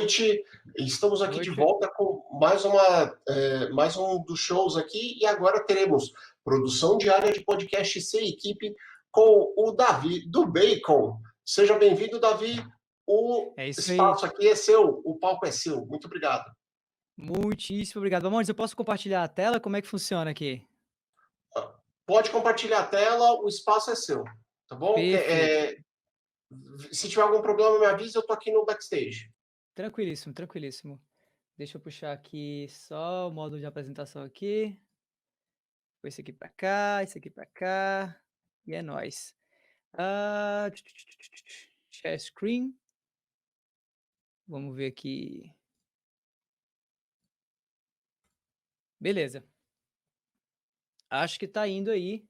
noite. Estamos aqui de volta com mais um dos shows aqui e agora teremos produção diária de podcast sem equipe com o Davi do Bacon. Seja bem-vindo, Davi. O espaço aqui é seu, o palco é seu. Muito obrigado. Muitíssimo obrigado. Amores, eu posso compartilhar a tela? Como é que funciona aqui? Pode compartilhar a tela, o espaço é seu, tá bom? Perfeito. Se tiver algum problema, me avise, eu tô aqui no backstage. Tranquilíssimo, tranquilíssimo. Deixa eu puxar aqui só o modo de apresentação aqui. Foi esse aqui para cá, esse aqui para cá. E é nóis. Share screen. Vamos ver aqui. Beleza. Acho que tá indo aí.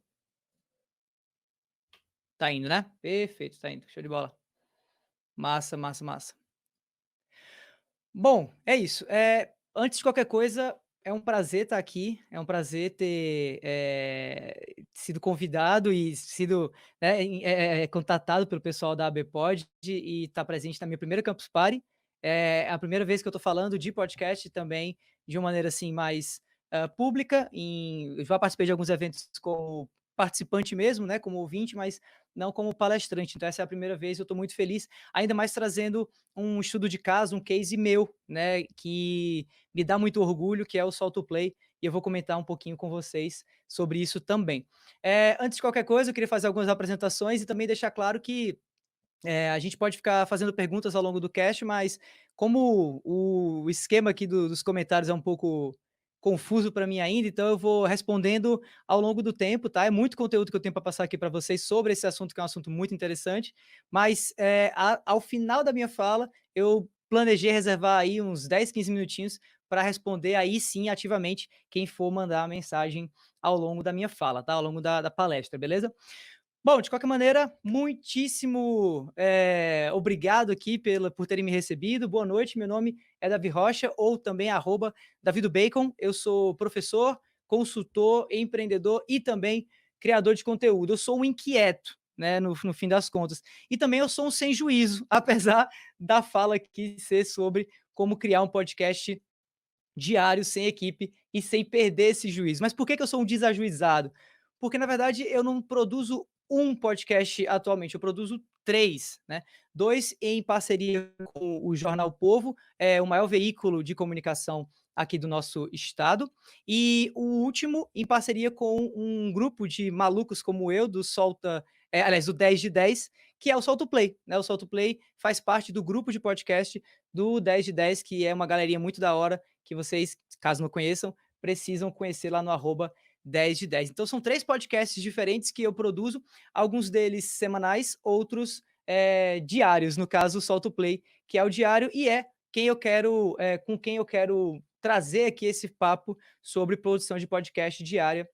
Tá indo, né? Perfeito, tá indo. Show de bola. Massa, massa, massa. Bom, é isso. Antes de qualquer coisa, é um prazer estar aqui, é um prazer ter, sido convidado e sido, né, contatado pelo pessoal da ABPod e estar presente na minha primeira Campus Party. É a primeira vez que eu estou falando de podcast também de uma maneira, assim, mais, pública. Eu já participei de alguns eventos como participante mesmo, né, como ouvinte, mas não como palestrante. Então essa é a primeira vez, eu estou muito feliz, ainda mais trazendo um estudo de caso, um case meu, né, que me dá muito orgulho, que é o Solto Play, e eu vou comentar um pouquinho com vocês sobre isso também. Antes de qualquer coisa, eu queria fazer algumas apresentações e também deixar claro que a gente pode ficar fazendo perguntas ao longo do cast, mas como o esquema aqui dos comentários é um pouco confuso para mim ainda, então eu vou respondendo ao longo do tempo, tá? É muito conteúdo que eu tenho para passar aqui para vocês sobre esse assunto, que é um assunto muito interessante, mas ao final da minha fala, eu planejei reservar aí uns 10, 15 minutinhos para responder aí sim ativamente quem for mandar a mensagem ao longo da minha fala, tá? Ao longo da palestra, beleza? Bom, de qualquer maneira, muitíssimo, obrigado aqui por terem me recebido. Boa noite, meu nome é Davi Rocha, ou também Davi do Bacon. Eu sou professor, consultor, empreendedor e também criador de conteúdo. Eu sou um inquieto, né, no fim das contas. E também eu sou um sem juízo, apesar da fala aqui ser sobre como criar um podcast diário, sem equipe e sem perder esse juízo. Mas por que eu sou um desajuizado? Porque, na verdade, eu não produzo um podcast atualmente, eu produzo 3, né? 2 em parceria com o Jornal Povo, o maior veículo de comunicação aqui do nosso estado, e o último em parceria com um grupo de malucos como eu, aliás, do 10 de 10, que é o Solto Play, né? O Solto Play faz parte do grupo de podcast do 10 de 10, que é uma galerinha muito da hora, que vocês, caso não conheçam, precisam conhecer lá no @10 de 10. Então são 3 podcasts diferentes que eu produzo, alguns deles semanais, outros, diários, no caso, Solto Play, que é o diário e com quem eu quero trazer aqui esse papo sobre produção de podcast diária,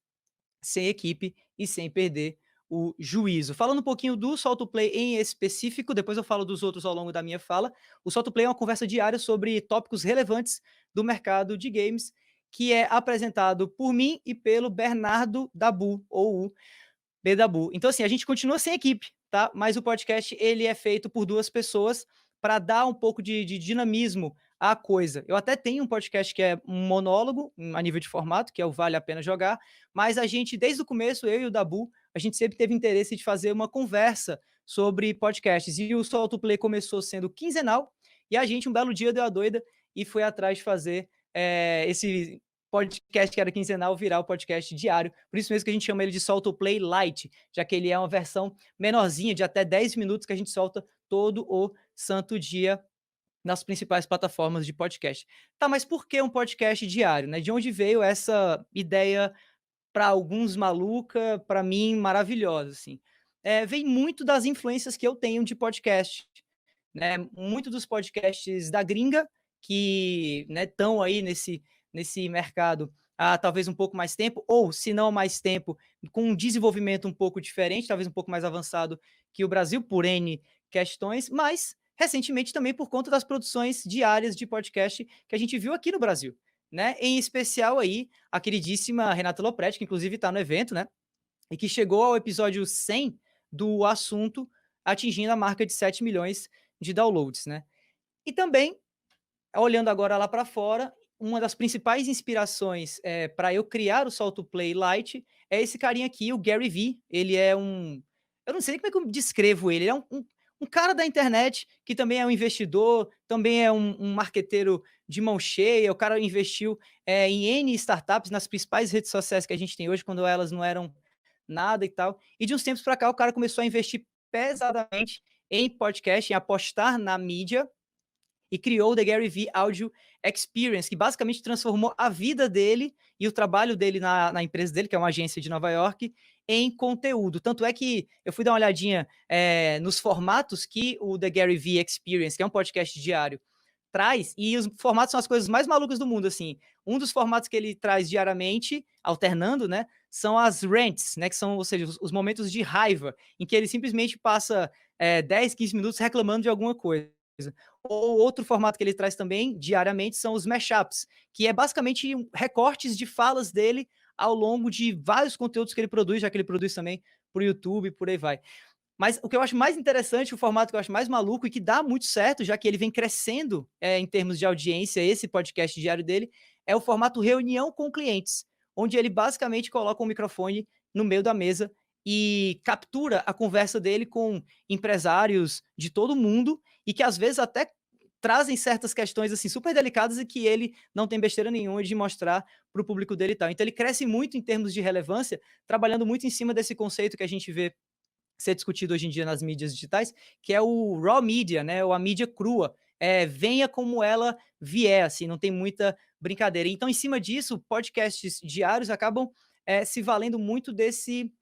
sem equipe e sem perder o juízo. Falando um pouquinho do Solto Play em específico, depois eu falo dos outros ao longo da minha fala. O Solto Play é uma conversa diária sobre tópicos relevantes do mercado de games, que é apresentado por mim e pelo Bernardo Dabu, ou o Bedabu. Então, assim, a gente continua sem equipe, tá? Mas o podcast, ele é feito por 2 pessoas para dar um pouco de dinamismo à coisa. Eu até tenho um podcast que é um monólogo, a nível de formato, que é o Vale a Pena Jogar, mas a gente, desde o começo, eu e o Dabu, a gente sempre teve interesse de fazer uma conversa sobre podcasts. E o Solto Play começou sendo quinzenal, e a gente, um belo dia, deu a doida e foi atrás de fazer esse podcast que era quinzenal virar o podcast diário. Por isso mesmo que a gente chama ele de Solto Play Light, já que ele é uma versão menorzinha, de até 10 minutos, que a gente solta todo o santo dia nas principais plataformas de podcast. Tá, mas por que um podcast diário, né? De onde veio essa ideia, para alguns maluca, para mim maravilhosa, assim? Vem muito das influências que eu tenho de podcast, né? Muito dos podcasts da gringa, que, né, estão aí nesse mercado há talvez um pouco mais tempo, ou se não mais tempo, com um desenvolvimento um pouco diferente, talvez um pouco mais avançado que o Brasil, por N questões, mas recentemente também por conta das produções diárias de podcast que a gente viu aqui no Brasil, né? Em especial aí a queridíssima Renata Lopretti, que inclusive está no evento, né? E que chegou ao episódio 100 do assunto, atingindo a marca de 7 milhões de downloads, né? E também olhando agora lá para fora, uma das principais inspirações para eu criar o Solto Play Lite é esse carinha aqui, o Gary Vee. Ele é eu não sei nem como é que eu descrevo ele. Ele é um cara da internet que também é um investidor, também é um marqueteiro de mão cheia. O cara investiu em N startups nas principais redes sociais que a gente tem hoje, quando elas não eram nada e tal. E de uns tempos para cá, o cara começou a investir pesadamente em podcast, em apostar na mídia, e criou o The Gary Vee Audio Experience, que basicamente transformou a vida dele e o trabalho dele na empresa dele, que é uma agência de Nova York, em conteúdo. Tanto é que eu fui dar uma olhadinha nos formatos que o The Gary Vee Experience, que é um podcast diário, traz, e os formatos são as coisas mais malucas do mundo, assim. Um dos formatos que ele traz diariamente, alternando, né, são as rants, né, que são, ou seja, os momentos de raiva, em que ele simplesmente passa 10, 15 minutos reclamando de alguma coisa. Ou outro formato que ele traz também diariamente são os mashups, que é basicamente recortes de falas dele ao longo de vários conteúdos que ele produz, já que ele produz também para o YouTube, por aí vai. Mas o que eu acho mais interessante, o formato que eu acho mais maluco e que dá muito certo, já que ele vem crescendo em termos de audiência, esse podcast diário dele, é o formato reunião com clientes, onde ele basicamente coloca um microfone no meio da mesa e captura a conversa dele com empresários de todo mundo e que às vezes até trazem certas questões assim super delicadas e que ele não tem besteira nenhuma de mostrar para o público dele e tal. Então ele cresce muito em termos de relevância, trabalhando muito em cima desse conceito que a gente vê ser discutido hoje em dia nas mídias digitais, que é o raw media, né, ou a mídia crua. Venha como ela vier, assim, não tem muita brincadeira. Então, em cima disso, podcasts diários acabam se valendo muito desse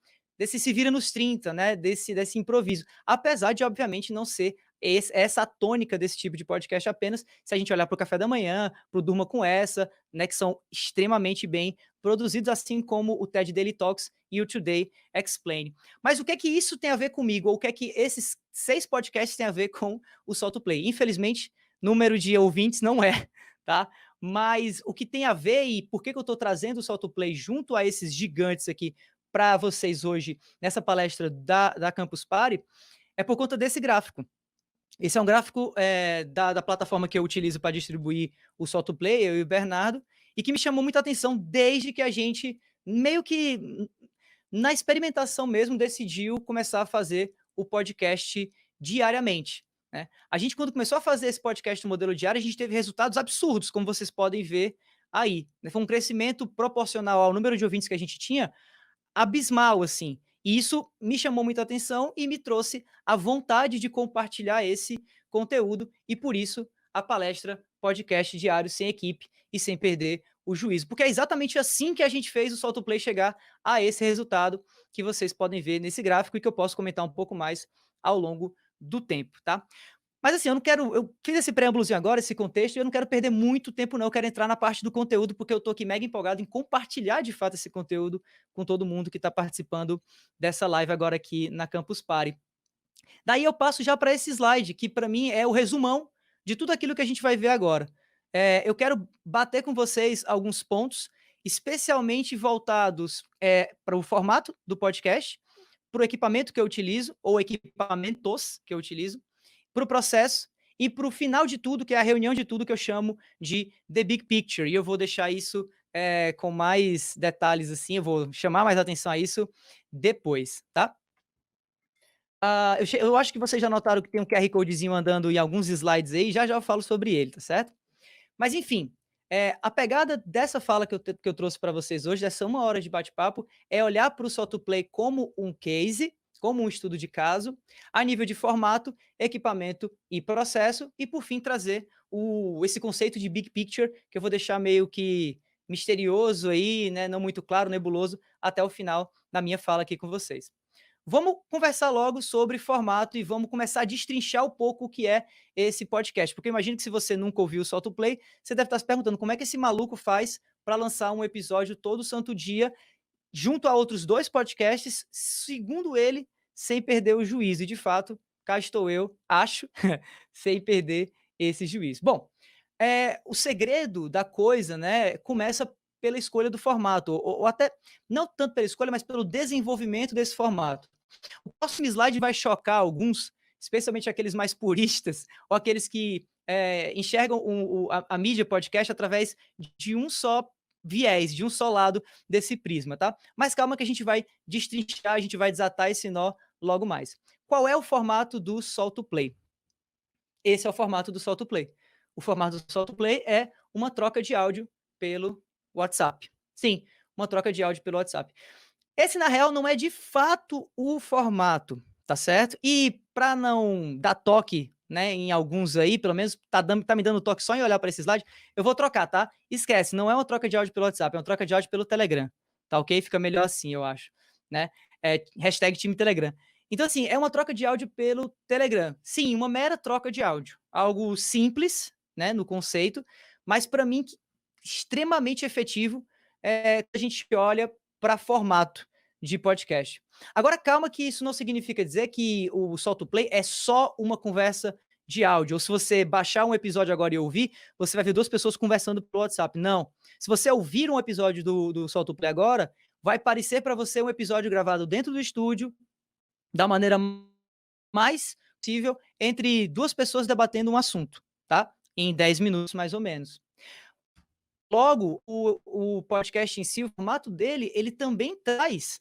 se vira nos 30, né, desse improviso. Apesar de, obviamente, não ser essa a tônica desse tipo de podcast apenas, se a gente olhar para o Café da Manhã, para o Durma com Essa, né, que são extremamente bem produzidos, assim como o TED Daily Talks e o Today Explain. Mas o que é que isso tem a ver comigo? Ou o que é que esses 6 podcasts têm a ver com o Solto Play? Infelizmente, número de ouvintes não é, tá? Mas o que tem a ver e por que eu estou trazendo o Solto Play junto a esses gigantes aqui para vocês hoje, nessa palestra da Campus Party, é por conta desse gráfico. Esse é um gráfico da plataforma que eu utilizo para distribuir o Solto Play, eu e o Bernardo, e que me chamou muita atenção desde que a gente, meio que na experimentação mesmo, decidiu começar a fazer o podcast diariamente. Né? A gente, quando começou a fazer esse podcast no modelo diário, a gente teve resultados absurdos, como vocês podem ver aí. Né? Foi um crescimento proporcional ao número de ouvintes que a gente tinha, abismal, assim. E isso me chamou muita atenção e me trouxe a vontade de compartilhar esse conteúdo, e por isso a palestra Podcast Diário Sem Equipe e Sem Perder o Juízo. Porque é exatamente assim que a gente fez o Solto Play chegar a esse resultado que vocês podem ver nesse gráfico e que eu posso comentar um pouco mais ao longo do tempo, tá? Mas assim, eu fiz esse preâmbulozinho agora, esse contexto, e eu não quero perder muito tempo não, eu quero entrar na parte do conteúdo, porque eu tô aqui mega empolgado em compartilhar de fato esse conteúdo com todo mundo que está participando dessa live agora aqui na Campus Party. Daí eu passo já para esse slide, que para mim é o resumão de tudo aquilo que a gente vai ver agora. Eu quero bater com vocês alguns pontos, especialmente voltados para o formato do podcast, para o equipamento que eu utilizo, ou equipamentos que eu utilizo, para o processo e para o final de tudo, que é a reunião de tudo que eu chamo de The Big Picture. E eu vou deixar isso com mais detalhes, assim, eu vou chamar mais atenção a isso depois, tá? Eu acho que vocês já notaram que tem um QR Codezinho andando em alguns slides aí, já já eu falo sobre ele, tá certo? Mas enfim, a pegada dessa fala que eu trouxe para vocês hoje, dessa 1 hora de bate-papo, é olhar para o Solto Play como um case, como um estudo de caso, a nível de formato, equipamento e processo, e por fim trazer esse conceito de big picture, que eu vou deixar meio que misterioso aí, né, não muito claro, nebuloso, até o final da minha fala aqui com vocês. Vamos conversar logo sobre formato e vamos começar a destrinchar um pouco o que é esse podcast, porque eu imagino que se você nunca ouviu o Solto Play, você deve estar se perguntando como é que esse maluco faz para lançar um episódio todo santo dia, junto a outros 2 podcasts, segundo ele, sem perder o juízo. E de fato, cá estou eu, acho, sem perder esse juízo. Bom, o segredo da coisa, né, começa pela escolha do formato, ou até não tanto pela escolha, mas pelo desenvolvimento desse formato. O próximo slide vai chocar alguns, especialmente aqueles mais puristas, ou aqueles que enxergam a mídia podcast através de um só viés, de um só lado desse prisma, tá? Mas calma que a gente vai destrinchar, a gente vai desatar esse nó logo mais. Qual é o formato do Solto Play? Esse é o formato do Solto Play. O formato do Solto Play é uma troca de áudio pelo WhatsApp. Sim, uma troca de áudio pelo WhatsApp. Esse, na real, não é de fato o formato, tá certo? E para não dar toque, né, em alguns aí, pelo menos tá me dando toque só em olhar para esse slide, eu vou trocar, tá? Esquece, não é uma troca de áudio pelo WhatsApp, é uma troca de áudio pelo Telegram, tá ok? Fica melhor assim, eu acho, né? Hashtag time Telegram. Então, assim, é uma troca de áudio pelo Telegram. Sim, uma mera troca de áudio. Algo simples, né, no conceito, mas para mim extremamente efetivo a gente olha para formato de podcast. Agora, calma que isso não significa dizer que o Solto Play é só uma conversa de áudio. Ou se você baixar um episódio agora e ouvir, você vai ver duas pessoas conversando pelo WhatsApp. Não. Se você ouvir um episódio do Solto Play agora, vai parecer para você um episódio gravado dentro do estúdio, da maneira mais possível, entre duas pessoas debatendo um assunto, tá? Em 10 minutos, mais ou menos. Logo, o podcast em si, o formato dele, ele também traz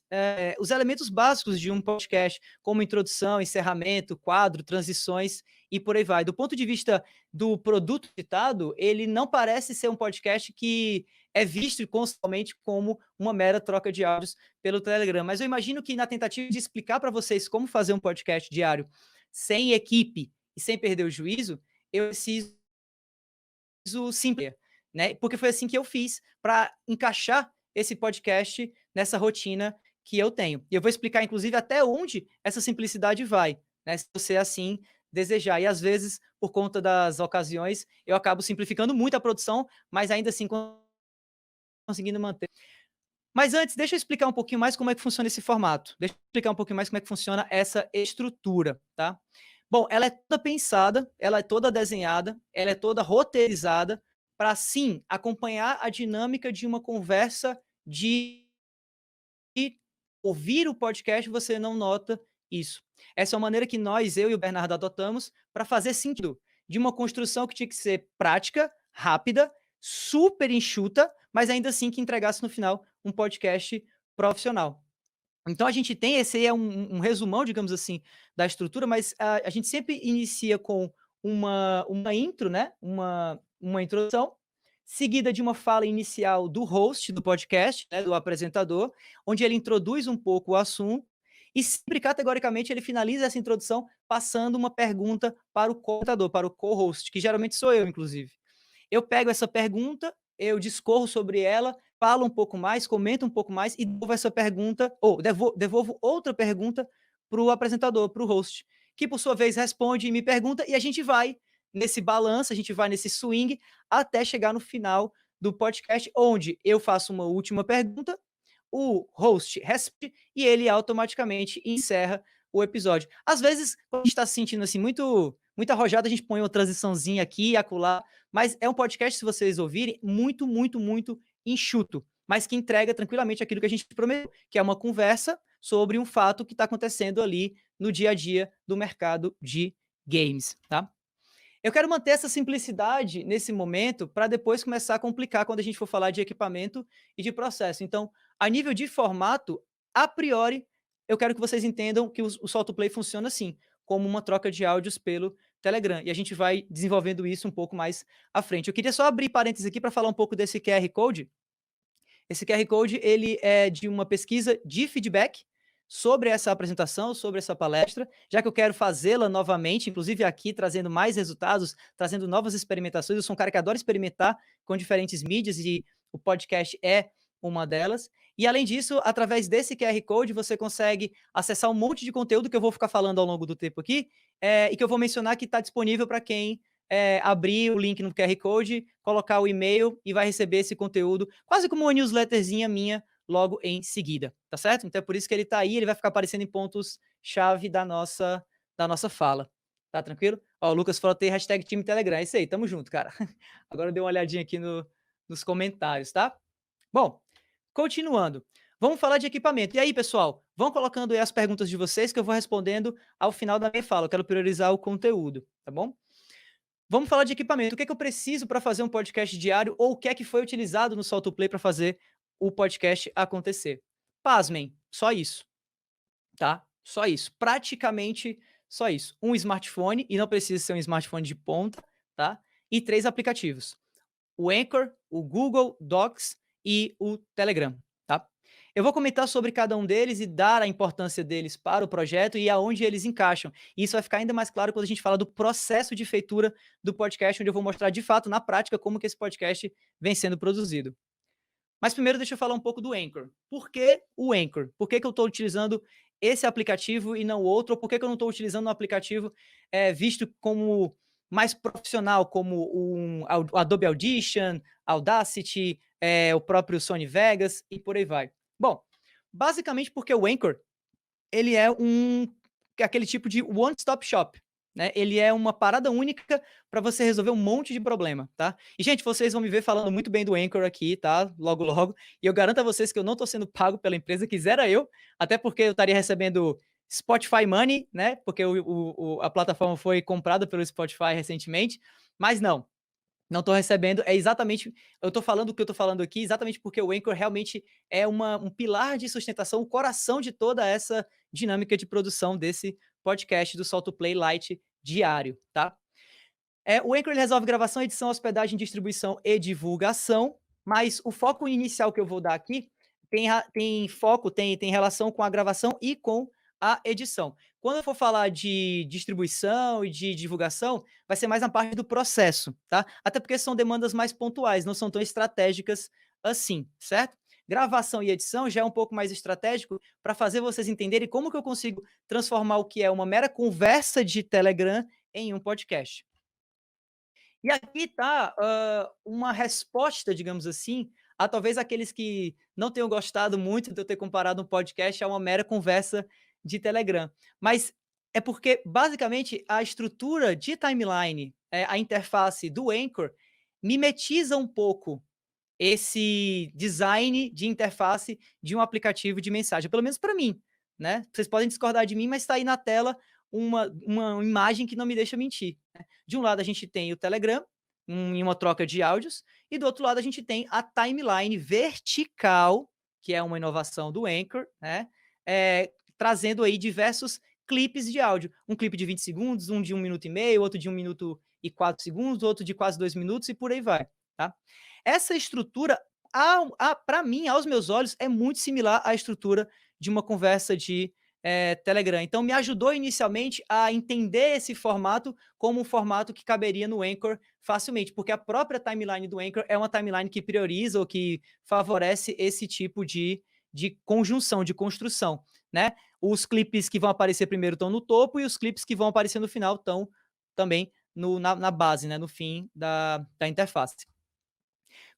os elementos básicos de um podcast, como introdução, encerramento, quadro, transições e por aí vai. Do ponto de vista do produto citado, ele não parece ser um podcast que é visto constantemente como uma mera troca de áudios pelo Telegram. Mas eu imagino que na tentativa de explicar para vocês como fazer um podcast diário sem equipe e sem perder o juízo, eu preciso simples, né? Porque foi assim que eu fiz para encaixar esse podcast nessa rotina que eu tenho. E eu vou explicar, inclusive, até onde essa simplicidade vai, né? Se você assim desejar. E às vezes, por conta das ocasiões, eu acabo simplificando muito a produção, mas ainda assim conseguindo manter. Mas antes, deixa eu explicar um pouquinho mais como é que funciona esse formato. Deixa eu explicar um pouquinho mais como é que funciona essa estrutura, tá? Bom, ela é toda pensada, ela é toda desenhada, ela é toda roteirizada para, sim, acompanhar a dinâmica de uma conversa de ouvir o podcast, você não nota isso. Essa é uma maneira que nós, eu e o Bernardo, adotamos para fazer sentido de uma construção que tinha que ser prática, rápida, super enxuta, mas ainda assim que entregasse no final um podcast profissional. Então a gente tem esse aí é um resumão, digamos assim, da estrutura, mas a gente sempre inicia com uma intro, né, uma introdução, seguida de uma fala inicial do host do podcast, né, do apresentador, onde ele introduz um pouco o assunto e sempre categoricamente ele finaliza essa introdução passando uma pergunta para o comentador, para o co-host, que geralmente sou eu, inclusive. Eu pego essa pergunta, eu discorro sobre ela, falo um pouco mais, comento um pouco mais e devolvo essa pergunta, ou devolvo outra pergunta para o apresentador, para o host, que por sua vez responde e me pergunta, e a gente vai nesse balanço, a gente vai nesse swing até chegar no final do podcast, onde eu faço uma última pergunta, o host responde e ele automaticamente encerra o episódio. Às vezes, quando a gente está se sentindo assim muito arrojado, a gente põe uma transiçãozinha aqui e acolá, mas é um podcast, se vocês ouvirem, muito, muito, muito enxuto, mas que entrega tranquilamente aquilo que a gente prometeu, que é uma conversa sobre um fato que está acontecendo ali no dia a dia do mercado de games, tá? Eu quero manter essa simplicidade nesse momento para depois começar a complicar quando a gente for falar de equipamento e de processo. Então, a nível de formato, a priori, eu quero que vocês entendam que o Solto Play funciona assim, como uma troca de áudios pelo Telegram. E a gente vai desenvolvendo isso um pouco mais à frente. Eu queria só abrir parênteses aqui para falar um pouco desse QR Code. Esse QR Code ele é de uma pesquisa de feedback sobre essa apresentação, sobre essa palestra, já que eu quero fazê-la novamente, inclusive aqui trazendo mais resultados, trazendo novas experimentações. Eu sou um cara que adora experimentar com diferentes mídias e o podcast é uma delas. E além disso, através desse QR Code, você consegue acessar um monte de conteúdo que eu vou ficar falando ao longo do tempo aqui, e que eu vou mencionar que está disponível para quem abrir o link no QR Code, colocar o e-mail e vai receber esse conteúdo, quase como uma newsletterzinha minha logo em seguida, tá certo? Então é por isso que ele tá aí, ele vai ficar aparecendo em pontos-chave da nossa fala. Tá tranquilo? Ó, o Lucas falou tem hashtag time Telegram, é isso aí, tamo junto, cara. Agora eu dei uma olhadinha aqui nos comentários, tá? Bom, continuando. Vamos falar de equipamento. E aí, pessoal, vão colocando aí as perguntas de vocês que eu vou respondendo ao final da minha fala. Eu quero priorizar o conteúdo, tá bom? Vamos falar de equipamento. O que é que eu preciso para fazer um podcast diário ou o que é que foi utilizado no Solto Play para fazer o podcast acontecer? Pasmem, só isso, tá? Só isso. Praticamente só isso. Um smartphone, e não precisa ser um smartphone de ponta, tá? E 3 aplicativos. O Anchor, o Google Docs e o Telegram, tá? Eu vou comentar sobre cada um deles e dar a importância deles para o projeto e aonde eles encaixam. E isso vai ficar ainda mais claro quando a gente fala do processo de feitura do podcast, onde eu vou mostrar de fato, na prática, como que esse podcast vem sendo produzido. Mas primeiro deixa eu falar um pouco do Anchor. Por que o Anchor? Por que eu estou utilizando esse aplicativo e não outro? Ou por que eu não estou utilizando um aplicativo visto como mais profissional, como o Adobe Audition, Audacity, o próprio Sony Vegas e por aí vai? Bom, basicamente porque o Anchor ele é aquele tipo de one-stop shop, né? Ele é uma parada única para você resolver um monte de problema, tá? E, gente, vocês vão me ver falando muito bem do Anchor aqui, tá? Logo, logo. E eu garanto a vocês que eu não tô sendo pago pela empresa, quisera eu, até porque eu estaria recebendo Spotify Money, né? Porque a plataforma foi comprada pelo Spotify recentemente, mas não estou recebendo, é exatamente, eu estou falando o que eu estou falando aqui, exatamente porque o Anchor realmente é um pilar de sustentação, o coração de toda essa dinâmica de produção desse podcast do Solto Play Lite diário, tá? O Anchor ele resolve gravação, edição, hospedagem, distribuição e divulgação, mas o foco inicial que eu vou dar aqui tem relação com a gravação e com a edição. Quando eu for falar de distribuição e de divulgação, vai ser mais na parte do processo, tá? Até porque são demandas mais pontuais, não são tão estratégicas assim, certo? Gravação e edição já é um pouco mais estratégico para fazer vocês entenderem como que eu consigo transformar o que é uma mera conversa de Telegram em um podcast. E aqui está uma resposta, digamos assim, a talvez aqueles que não tenham gostado muito de eu ter comparado um podcast a uma mera conversa de Telegram. Mas é porque, basicamente, a estrutura de timeline, a interface do Anchor, mimetiza um pouco esse design de interface de um aplicativo de mensagem, pelo menos para mim, né? Vocês podem discordar de mim, mas está aí na tela uma imagem que não me deixa mentir, né? De um lado a gente tem o Telegram, em uma troca de áudios, e do outro lado a gente tem a timeline vertical, que é uma inovação do Anchor, né? Trazendo aí diversos clipes de áudio. Um clipe de 20 segundos, um de 1 minuto e meio, outro de 1 minuto e 4 segundos, outro de quase 2 minutos e por aí vai, tá? Essa estrutura, para mim, aos meus olhos, é muito similar à estrutura de uma conversa de Telegram. Então, me ajudou inicialmente a entender esse formato como um formato que caberia no Anchor facilmente, porque a própria timeline do Anchor é uma timeline que prioriza ou que favorece esse tipo de conjunção, de construção, né? Os clipes que vão aparecer primeiro estão no topo e os clipes que vão aparecer no final estão também na base, né? No fim da interface.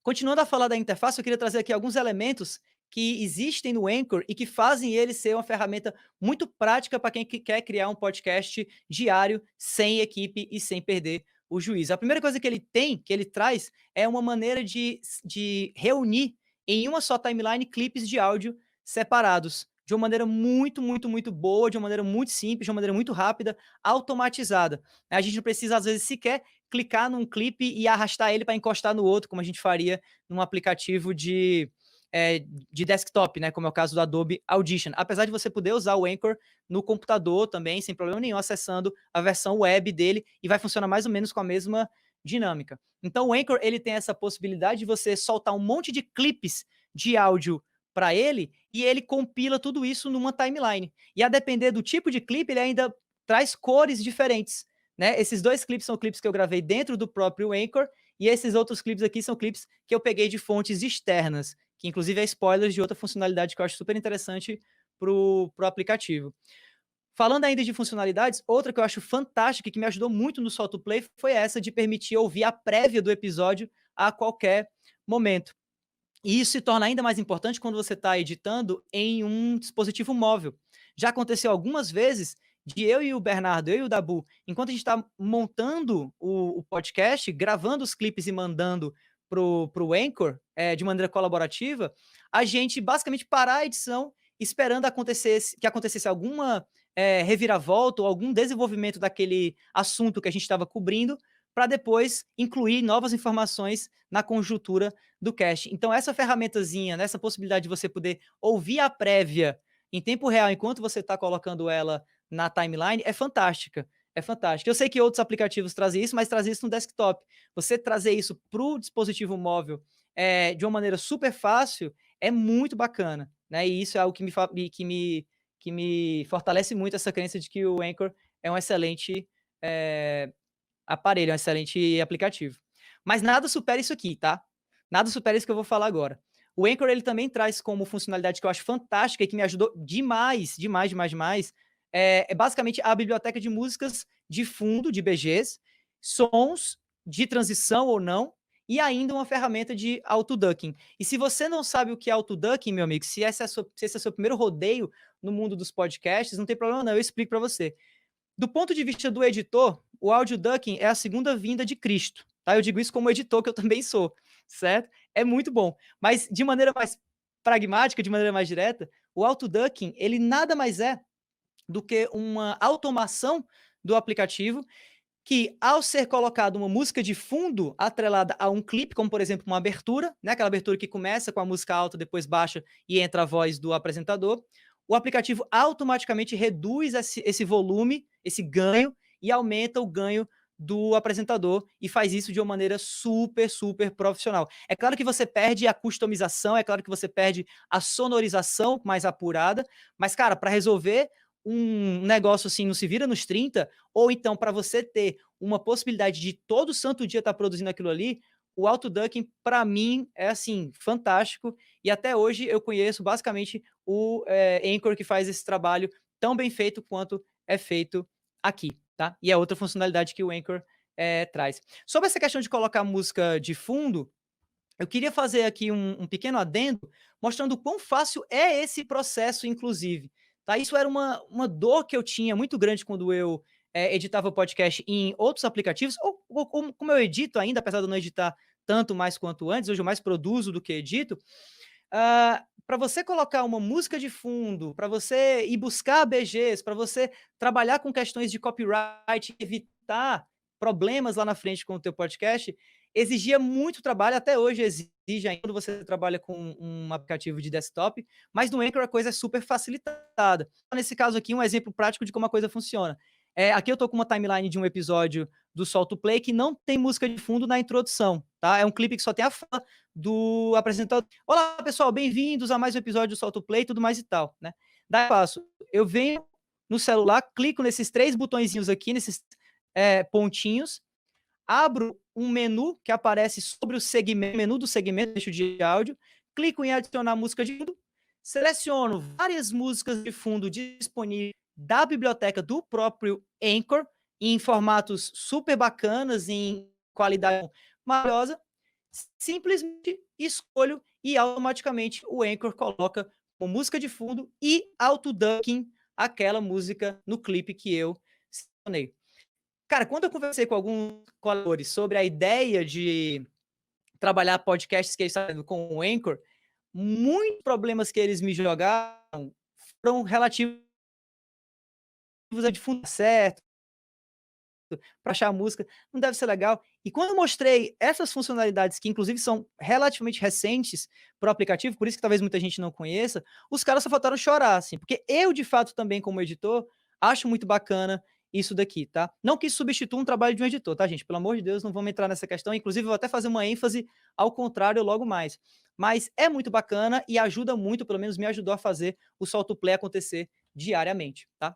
Continuando a falar da interface, eu queria trazer aqui alguns elementos que existem no Anchor e que fazem ele ser uma ferramenta muito prática para quem quer criar um podcast diário, sem equipe e sem perder o juízo. A primeira coisa que ele tem, que ele traz, é uma maneira de reunir em uma só timeline clipes de áudio separados, de uma maneira muito, muito, muito boa, de uma maneira muito simples, de uma maneira muito rápida, automatizada. A gente não precisa, às vezes, sequer clicar num clipe e arrastar ele para encostar no outro, como a gente faria num aplicativo de desktop, né, como é o caso do Adobe Audition. Apesar de você poder usar o Anchor no computador também, sem problema nenhum, acessando a versão web dele, e vai funcionar mais ou menos com a mesma dinâmica. Então o Anchor ele tem essa possibilidade de você soltar um monte de clipes de áudio para ele, e ele compila tudo isso numa timeline. E a depender do tipo de clipe, ele ainda traz cores diferentes, né? Esses 2 clipes são clipes que eu gravei dentro do próprio Anchor, e esses outros clipes aqui são clipes que eu peguei de fontes externas, que inclusive é spoilers de outra funcionalidade que eu acho super interessante pro aplicativo. Falando ainda de funcionalidades, outra que eu acho fantástica e que me ajudou muito no Solto Play foi essa de permitir ouvir a prévia do episódio a qualquer momento. E isso se torna ainda mais importante quando você está editando em um dispositivo móvel. Já aconteceu algumas vezes de eu e o Bernardo, eu e o Dabu, enquanto a gente está montando o podcast, gravando os clipes e mandando pro Anchor, de maneira colaborativa, a gente basicamente parar a edição esperando que acontecesse alguma reviravolta ou algum desenvolvimento daquele assunto que a gente estava cobrindo para depois incluir novas informações na conjuntura do cast. Então, essa ferramentazinha, né, essa possibilidade de você poder ouvir a prévia em tempo real enquanto você está colocando ela na timeline é fantástica. É fantástica. Eu sei que outros aplicativos trazem isso, mas trazem isso no desktop. Você trazer isso para o dispositivo móvel de uma maneira super fácil é muito bacana, né? E isso é algo que me fortalece muito essa crença de que o Anchor é um excelente aparelho, é um excelente aplicativo. Mas nada supera isso aqui, tá? Nada supera isso que eu vou falar agora. O Anchor, ele também traz como funcionalidade que eu acho fantástica e que me ajudou demais, demais, demais, demais, é basicamente a biblioteca de músicas de fundo, de BGs, sons de transição ou não, e ainda uma ferramenta de auto-ducking. E se você não sabe o que é auto-ducking, meu amigo, se esse é o seu primeiro rodeio no mundo dos podcasts, não tem problema não, eu explico para você. Do ponto de vista do editor, o audio ducking é a segunda vinda de Cristo, tá? Eu digo isso como editor, que eu também sou, certo? É muito bom. Mas de maneira mais pragmática, de maneira mais direta, o auto ducking, ele nada mais é do que uma automação do aplicativo que, ao ser colocado uma música de fundo atrelada a um clipe, como por exemplo uma abertura, né, aquela abertura que começa com a música alta, depois baixa e entra a voz do apresentador, o aplicativo automaticamente reduz esse volume, esse ganho, e aumenta o ganho do apresentador e faz isso de uma maneira super, super profissional. É claro que você perde a customização, é claro que você perde a sonorização mais apurada, mas, cara, para resolver um negócio assim, não se vira nos 30, ou então para você ter uma possibilidade de todo santo dia estar produzindo aquilo ali, o autoducking, para mim, é assim, fantástico. E até hoje eu conheço basicamente o Anchor que faz esse trabalho tão bem feito quanto é feito aqui, tá? E é outra funcionalidade que o Anchor traz. Sobre essa questão de colocar música de fundo, eu queria fazer aqui um pequeno adendo, mostrando o quão fácil é esse processo, inclusive. Tá? Isso era uma dor que eu tinha muito grande quando eu editava podcast em outros aplicativos, ou como eu edito ainda, apesar de eu não editar tanto mais quanto antes, hoje eu mais produzo do que edito. Para você colocar uma música de fundo, para você ir buscar BGs, para você trabalhar com questões de copyright, evitar problemas lá na frente com o teu podcast, exigia muito trabalho, até hoje exige ainda quando você trabalha com um aplicativo de desktop, mas no Anchor a coisa é super facilitada. Nesse caso aqui, um exemplo prático de como a coisa funciona. Aqui eu estou com uma timeline de um episódio do Solto Play que não tem música de fundo na introdução, tá? É um clipe que só tem a fala do apresentador. Olá, pessoal, bem-vindos a mais um episódio do Solto Play, tudo mais e tal, né? Daí eu faço, eu venho no celular, clico nesses 3 botõezinhos aqui, nesses pontinhos, abro um menu que aparece sobre o segmento, menu do segmento de áudio, clico em adicionar música de fundo, seleciono várias músicas de fundo disponíveis da biblioteca do próprio Anchor, em formatos super bacanas, em qualidade maravilhosa, simplesmente escolho e automaticamente o Anchor coloca como música de fundo e auto-ducking aquela música no clipe que eu selecionei. Cara, quando eu conversei com alguns colaboradores sobre a ideia de trabalhar podcasts que eles estavam fazendo com o Anchor, muitos problemas que eles me jogaram foram relativos a de fundo certo, para achar a música, não deve ser legal. E quando eu mostrei essas funcionalidades, que inclusive são relativamente recentes para o aplicativo, por isso que talvez muita gente não conheça, os caras só faltaram chorar, assim, porque eu, de fato, também, como editor, acho muito bacana isso daqui, tá? Não que isso substitua um trabalho de um editor, tá, gente? Pelo amor de Deus, não vamos entrar nessa questão. Inclusive, eu vou até fazer uma ênfase ao contrário logo mais. Mas é muito bacana e ajuda muito, pelo menos me ajudou a fazer o Solto Play acontecer diariamente, tá?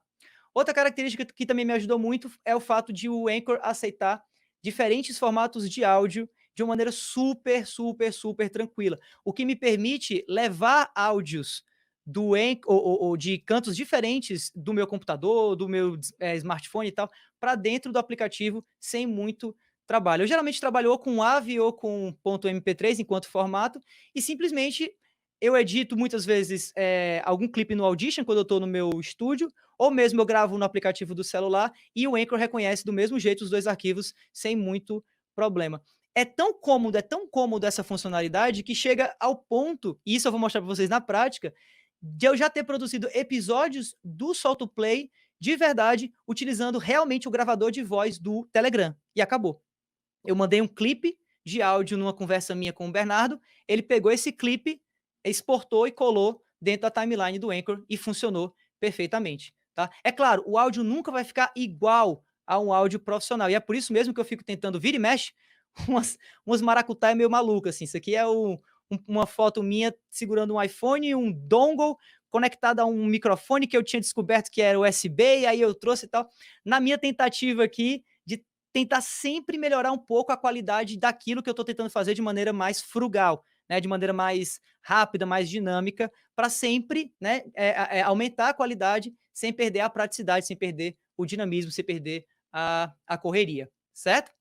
Outra característica que também me ajudou muito é o fato de o Anchor aceitar diferentes formatos de áudio de uma maneira super, super, super tranquila, o que me permite levar áudios do Anchor ou de cantos diferentes do meu computador, do meu smartphone e tal, para dentro do aplicativo sem muito trabalho. Eu geralmente trabalho ou com AVI ou com .mp3 enquanto formato e simplesmente eu edito muitas vezes algum clipe no Audition quando eu estou no meu estúdio, ou mesmo eu gravo no aplicativo do celular e o Anchor reconhece do mesmo jeito os 2 arquivos sem muito problema. É tão cômodo essa funcionalidade que chega ao ponto, e isso eu vou mostrar para vocês na prática, de eu já ter produzido episódios do Solto Play de verdade, utilizando realmente o gravador de voz do Telegram. E acabou. Eu mandei um clipe de áudio numa conversa minha com o Bernardo, ele pegou esse clipe, exportou e colou dentro da timeline do Anchor e funcionou perfeitamente, tá? É claro, o áudio nunca vai ficar igual a um áudio profissional, e é por isso mesmo que eu fico tentando vira e mexe umas maracutaia meio maluca, assim. Isso aqui é uma foto minha segurando um iPhone e um dongle conectado a um microfone que eu tinha descoberto que era USB, e aí eu trouxe e tal. Na minha tentativa aqui de tentar sempre melhorar um pouco a qualidade daquilo que eu estou tentando fazer de maneira mais frugal, né, de maneira mais rápida, mais dinâmica, para sempre, né, aumentar a qualidade sem perder a praticidade, sem perder o dinamismo, sem perder a correria, certo?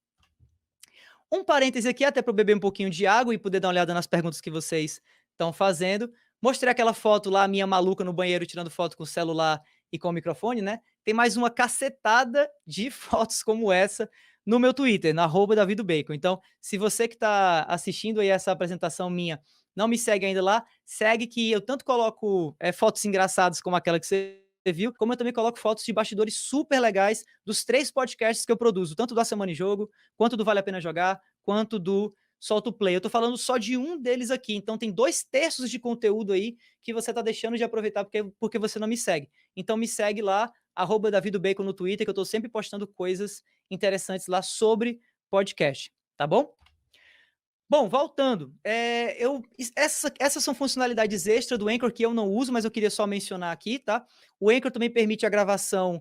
Um parêntese aqui, até para eu beber um pouquinho de água e poder dar uma olhada nas perguntas que vocês estão fazendo. Mostrei aquela foto lá, minha maluca no banheiro, tirando foto com o celular e com o microfone, né? Tem mais uma cacetada de fotos como essa no meu Twitter, na @davidobacon. Então, se você que está assistindo aí essa apresentação minha não me segue ainda lá, segue que eu tanto coloco fotos engraçadas como aquela que você viu, como eu também coloco fotos de bastidores super legais dos 3 podcasts que eu produzo, tanto do A Semana em Jogo, quanto do Vale a Pena Jogar, quanto do Solta o Play. Eu tô falando só de um deles aqui, então tem 2/3 de conteúdo aí que você tá deixando de aproveitar porque você não me segue. Então me segue lá, @davidobacon no Twitter, que eu tô sempre postando coisas interessantes lá sobre podcast, tá bom? Bom, voltando, essas são funcionalidades extra do Anchor que eu não uso, mas eu queria só mencionar aqui, tá? O Anchor também permite a gravação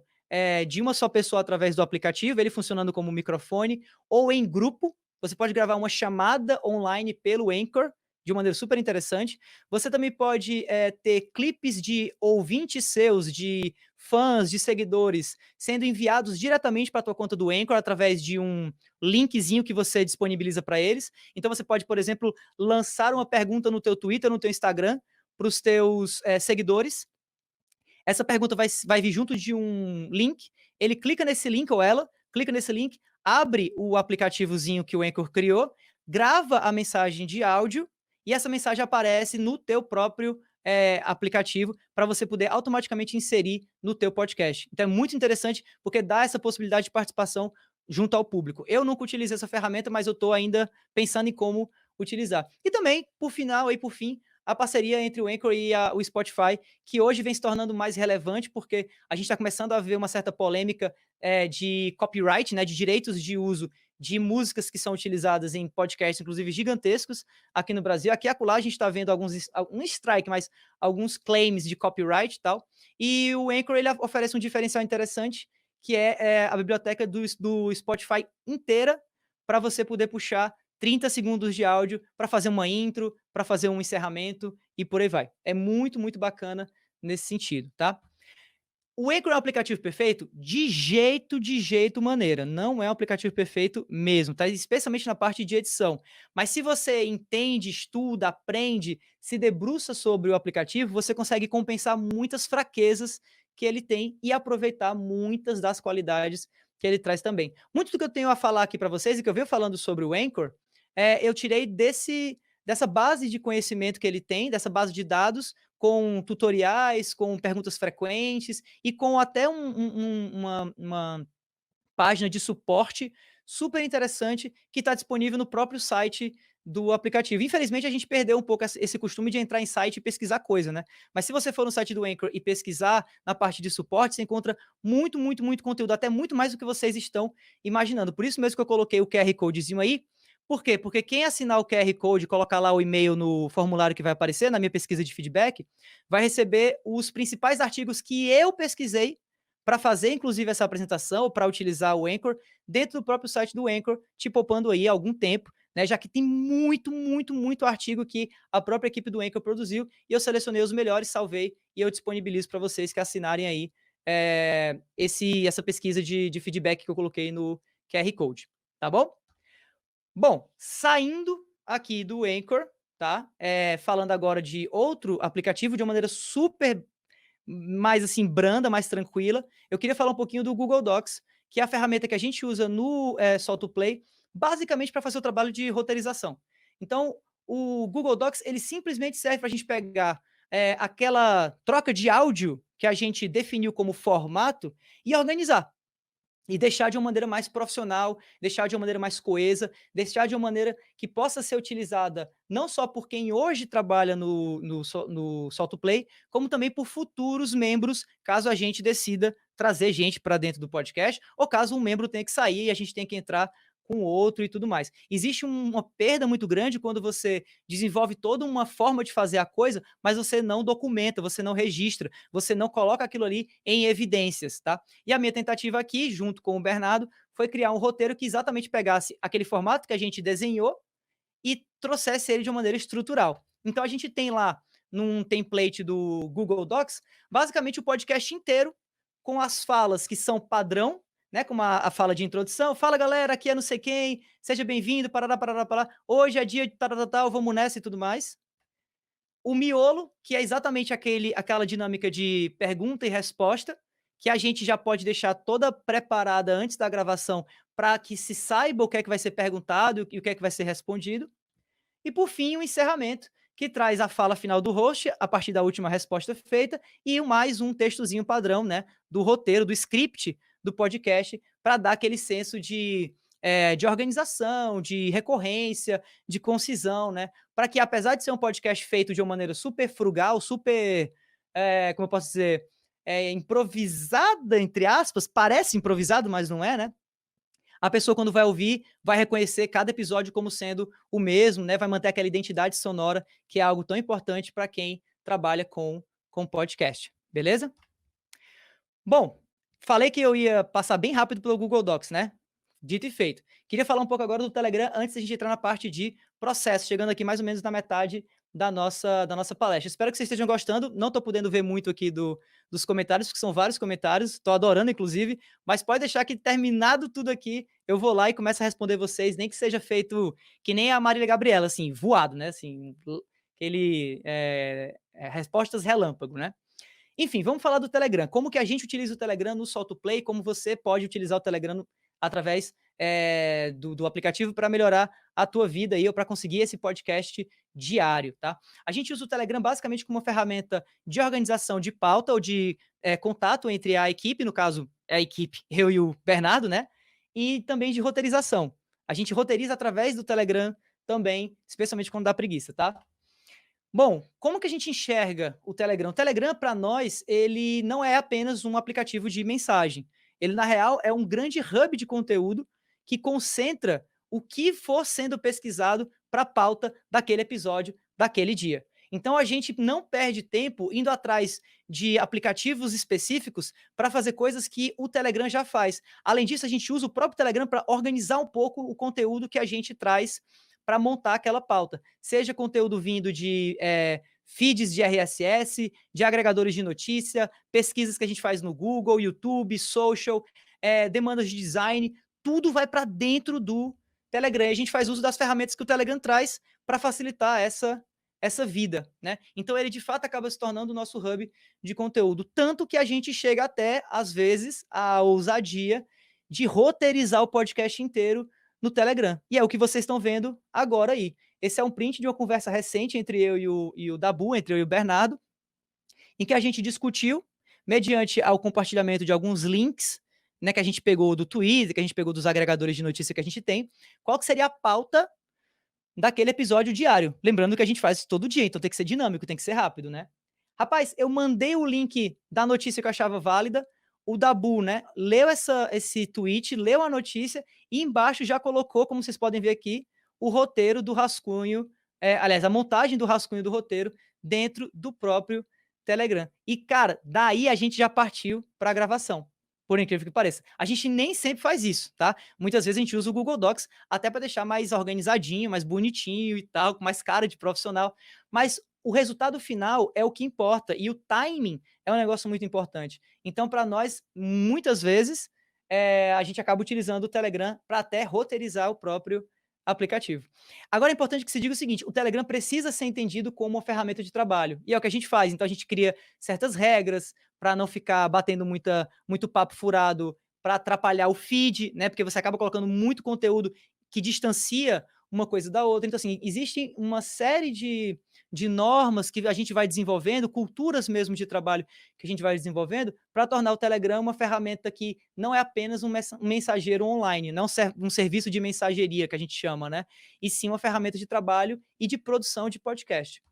de uma só pessoa através do aplicativo, ele funcionando como microfone, ou em grupo. Você pode gravar uma chamada online pelo Anchor, de uma maneira super interessante. Você também pode ter clipes de ouvintes seus, de fãs, de seguidores, sendo enviados diretamente para a tua conta do Anchor através de um linkzinho que você disponibiliza para eles. Então você pode, por exemplo, lançar uma pergunta no teu Twitter, no teu Instagram, para os teus seguidores. Essa pergunta vai vir junto de um link. Ele clica nesse link, ou ela clica nesse link, abre o aplicativozinho que o Anchor criou, grava a mensagem de áudio e essa mensagem aparece no teu próprio aplicativo para você poder automaticamente inserir no teu podcast. Então é muito interessante porque dá essa possibilidade de participação junto ao público. Eu nunca utilizei essa ferramenta, mas eu estou ainda pensando em como utilizar. E também, por final e por fim, a parceria entre o Anchor e o Spotify, que hoje vem se tornando mais relevante, porque a gente está começando a ver uma certa polêmica de copyright, né, de direitos de uso de músicas que são utilizadas em podcasts, inclusive gigantescos, aqui no Brasil. Aqui e acolá a gente está vendo um strike, mas alguns claims de copyright e tal. E o Anchor ele oferece um diferencial interessante, que é a biblioteca do Spotify inteira, para você poder puxar 30 segundos de áudio para fazer uma intro, para fazer um encerramento e por aí vai. É muito, muito bacana nesse sentido, tá? O Anchor é um aplicativo perfeito? De jeito maneira. Não é um aplicativo perfeito mesmo, tá? Especialmente na parte de edição. Mas se você entende, estuda, aprende, se debruça sobre o aplicativo, você consegue compensar muitas fraquezas que ele tem e aproveitar muitas das qualidades que ele traz também. Muito do que eu tenho a falar aqui para vocês e que eu venho falando sobre o Anchor, eu tirei dessa base de conhecimento que ele tem, dessa base de dados, com tutoriais, com perguntas frequentes e com até uma página de suporte super interessante que está disponível no próprio site do aplicativo. Infelizmente, a gente perdeu um pouco esse costume de entrar em site e pesquisar coisa, né? Mas se você for no site do Anchor e pesquisar na parte de suporte, você encontra muito, muito, muito conteúdo, até muito mais do que vocês estão imaginando. Por isso mesmo que eu coloquei o QR Codezinho aí. Por quê? Porque quem assinar o QR Code e colocar lá o e-mail no formulário que vai aparecer na minha pesquisa de feedback, vai receber os principais artigos que eu pesquisei para fazer, inclusive, essa apresentação, para utilizar o Anchor dentro do próprio site do Anchor, te poupando aí algum tempo, né? Já que tem muito, muito, muito artigo que a própria equipe do Anchor produziu e eu selecionei os melhores, salvei e eu disponibilizo para vocês que assinarem aí essa pesquisa de feedback que eu coloquei no QR Code, tá bom? Bom, saindo aqui do Anchor, tá? Falando agora de outro aplicativo de uma maneira super mais assim branda, mais tranquila, eu queria falar um pouquinho do Google Docs, que é a ferramenta que a gente usa no Solto Play, basicamente para fazer o trabalho de roteirização. Então, o Google Docs ele simplesmente serve para a gente pegar aquela troca de áudio que a gente definiu como formato e organizar. e deixar de uma maneira mais profissional, deixar de uma maneira mais coesa, deixar de uma maneira que possa ser utilizada não só por quem hoje trabalha no Solto Play, como também por futuros membros, caso a gente decida trazer gente para dentro do podcast, ou caso um membro tenha que sair e a gente tenha que entrar com outro e tudo mais. Existe uma perda muito grande quando você desenvolve toda uma forma de fazer a coisa, mas você não documenta, você não registra, você não coloca aquilo ali em evidências, tá? E a minha tentativa aqui, junto com o Bernardo, foi criar um roteiro que exatamente pegasse aquele formato que a gente desenhou e trouxesse ele de uma maneira estrutural. Então a gente tem lá num template do Google Docs, basicamente o podcast inteiro com as falas que são padrão, né, como a fala de introdução, fala galera, aqui é não sei quem, seja bem-vindo, parará, parará, parará, hoje é dia de tal, vamos nessa e tudo mais. O miolo, que é exatamente aquela dinâmica de pergunta e resposta, que a gente já pode deixar toda preparada antes da gravação para que se saiba o que é que vai ser perguntado e o que é que vai ser respondido. E por fim, o encerramento, que traz a fala final do host, a partir da última resposta feita, e mais um textozinho padrão, né, do roteiro, do script do podcast, para dar aquele senso de organização, de recorrência, de concisão, né? Para que, apesar de ser um podcast feito de uma maneira super frugal, super, como eu posso dizer, improvisada, entre aspas, parece improvisado, mas não é, né? A pessoa, quando vai ouvir, vai reconhecer cada episódio como sendo o mesmo, né? Vai manter aquela identidade sonora, que é algo tão importante para quem trabalha com podcast. Beleza? Bom, falei que eu ia passar bem rápido pelo Google Docs, né? Dito e feito. Queria falar um pouco agora do Telegram antes da gente entrar na parte de processo, chegando aqui mais ou menos na metade da nossa palestra. Espero que vocês estejam gostando. Não estou podendo ver muito aqui dos comentários, porque são vários comentários. Estou adorando, inclusive. Mas pode deixar que, terminado tudo aqui, eu vou lá e começo a responder vocês, nem que seja feito que nem a Marília Gabriela, assim, voado, né? Assim, respostas relâmpago, né? Enfim, vamos falar do Telegram. Como que a gente utiliza o Telegram no Solto Play, como você pode utilizar o Telegram através do aplicativo para melhorar a tua vida aí, ou para conseguir esse podcast diário, tá? A gente usa o Telegram basicamente como uma ferramenta de organização de pauta ou de contato entre a equipe, no caso, é a equipe, eu e o Bernardo, né? E também de roteirização. A gente roteiriza através do Telegram também, especialmente quando dá preguiça, tá? Bom, como que a gente enxerga o Telegram? O Telegram, para nós, ele não é apenas um aplicativo de mensagem. Ele, na real, é um grande hub de conteúdo que concentra o que for sendo pesquisado para a pauta daquele episódio, daquele dia. Então, a gente não perde tempo indo atrás de aplicativos específicos para fazer coisas que o Telegram já faz. Além disso, a gente usa o próprio Telegram para organizar um pouco o conteúdo que a gente traz para montar aquela pauta. Seja conteúdo vindo de feeds de RSS, de agregadores de notícia, pesquisas que a gente faz no Google, YouTube, social, demandas de design, tudo vai para dentro do Telegram. E a gente faz uso das ferramentas que o Telegram traz para facilitar essa vida, né? Então ele de fato acaba se tornando o nosso hub de conteúdo, tanto que a gente chega até às vezes à ousadia de roteirizar o podcast inteiro no Telegram. E é o que vocês estão vendo agora aí. Esse é um print de uma conversa recente entre eu e o Dabu, entre eu e o Bernardo, em que a gente discutiu, mediante ao compartilhamento de alguns links, né, que a gente pegou do Twitter, que a gente pegou dos agregadores de notícia que a gente tem, qual que seria a pauta daquele episódio diário. Lembrando que a gente faz isso todo dia, então tem que ser dinâmico, tem que ser rápido, né? Rapaz, eu mandei o link da notícia que eu achava válida, o Dabu, né, leu esse tweet, leu a notícia e embaixo já colocou, como vocês podem ver aqui, o roteiro do rascunho, aliás, a montagem do rascunho do roteiro dentro do próprio Telegram. E, cara, daí a gente já partiu para a gravação, por incrível que pareça. A gente nem sempre faz isso, tá? Muitas vezes a gente usa o Google Docs até para deixar mais organizadinho, mais bonitinho e tal, com mais cara de profissional, mas o resultado final é o que importa e o timing é um negócio muito importante. Então, para nós, muitas vezes, a gente acaba utilizando o Telegram para até roteirizar o próprio aplicativo. Agora é importante que se diga o seguinte: o Telegram precisa ser entendido como uma ferramenta de trabalho, e é o que a gente faz. Então, a gente cria certas regras para não ficar batendo muito papo furado, para atrapalhar o feed, né? Porque você acaba colocando muito conteúdo que distancia uma coisa da outra. Então, assim, existe uma série de normas que a gente vai desenvolvendo, culturas mesmo de trabalho que a gente vai desenvolvendo, para tornar o Telegram uma ferramenta que não é apenas um mensageiro online, não um serviço de mensageria que a gente chama, né? E sim uma ferramenta de trabalho e de produção de podcast.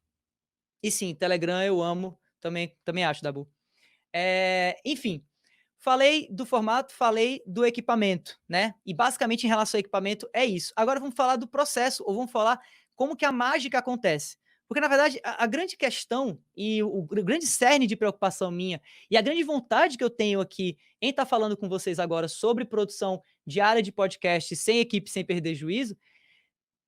E sim, Telegram eu amo, também acho, Dabu. Enfim, falei do formato, falei do equipamento, né? E basicamente em relação ao equipamento é isso. Agora vamos falar do processo, ou vamos falar como que a mágica acontece. Porque, na verdade, a grande questão e o grande cerne de preocupação minha e a grande vontade que eu tenho aqui em estar falando com vocês agora sobre produção diária de podcast sem equipe, sem perder juízo,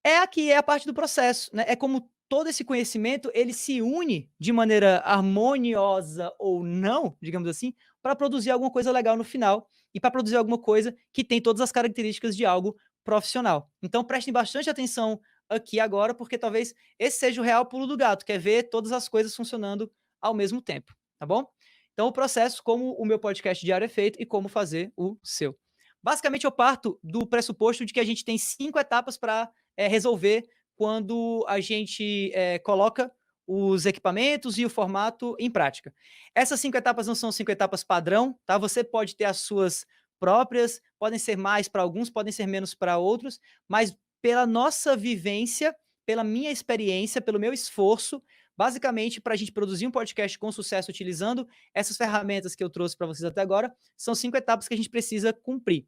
é a parte do processo, né? É como todo esse conhecimento, ele se une de maneira harmoniosa ou não, digamos assim, para produzir alguma coisa legal no final e para produzir alguma coisa que tem todas as características de algo profissional. Então prestem bastante atenção aqui agora, porque talvez esse seja o real pulo do gato, que é ver todas as coisas funcionando ao mesmo tempo, tá bom? Então o processo, como o meu podcast diário é feito e como fazer o seu. Basicamente eu parto do pressuposto de que a gente tem 5 etapas para resolver quando a gente coloca os equipamentos e o formato em prática. Essas 5 etapas não são 5 etapas padrão, tá? Você pode ter as suas próprias, podem ser mais para alguns, podem ser menos para outros, mas pela nossa vivência, pela minha experiência, pelo meu esforço, basicamente para a gente produzir um podcast com sucesso utilizando essas ferramentas que eu trouxe para vocês até agora, são 5 etapas que a gente precisa cumprir.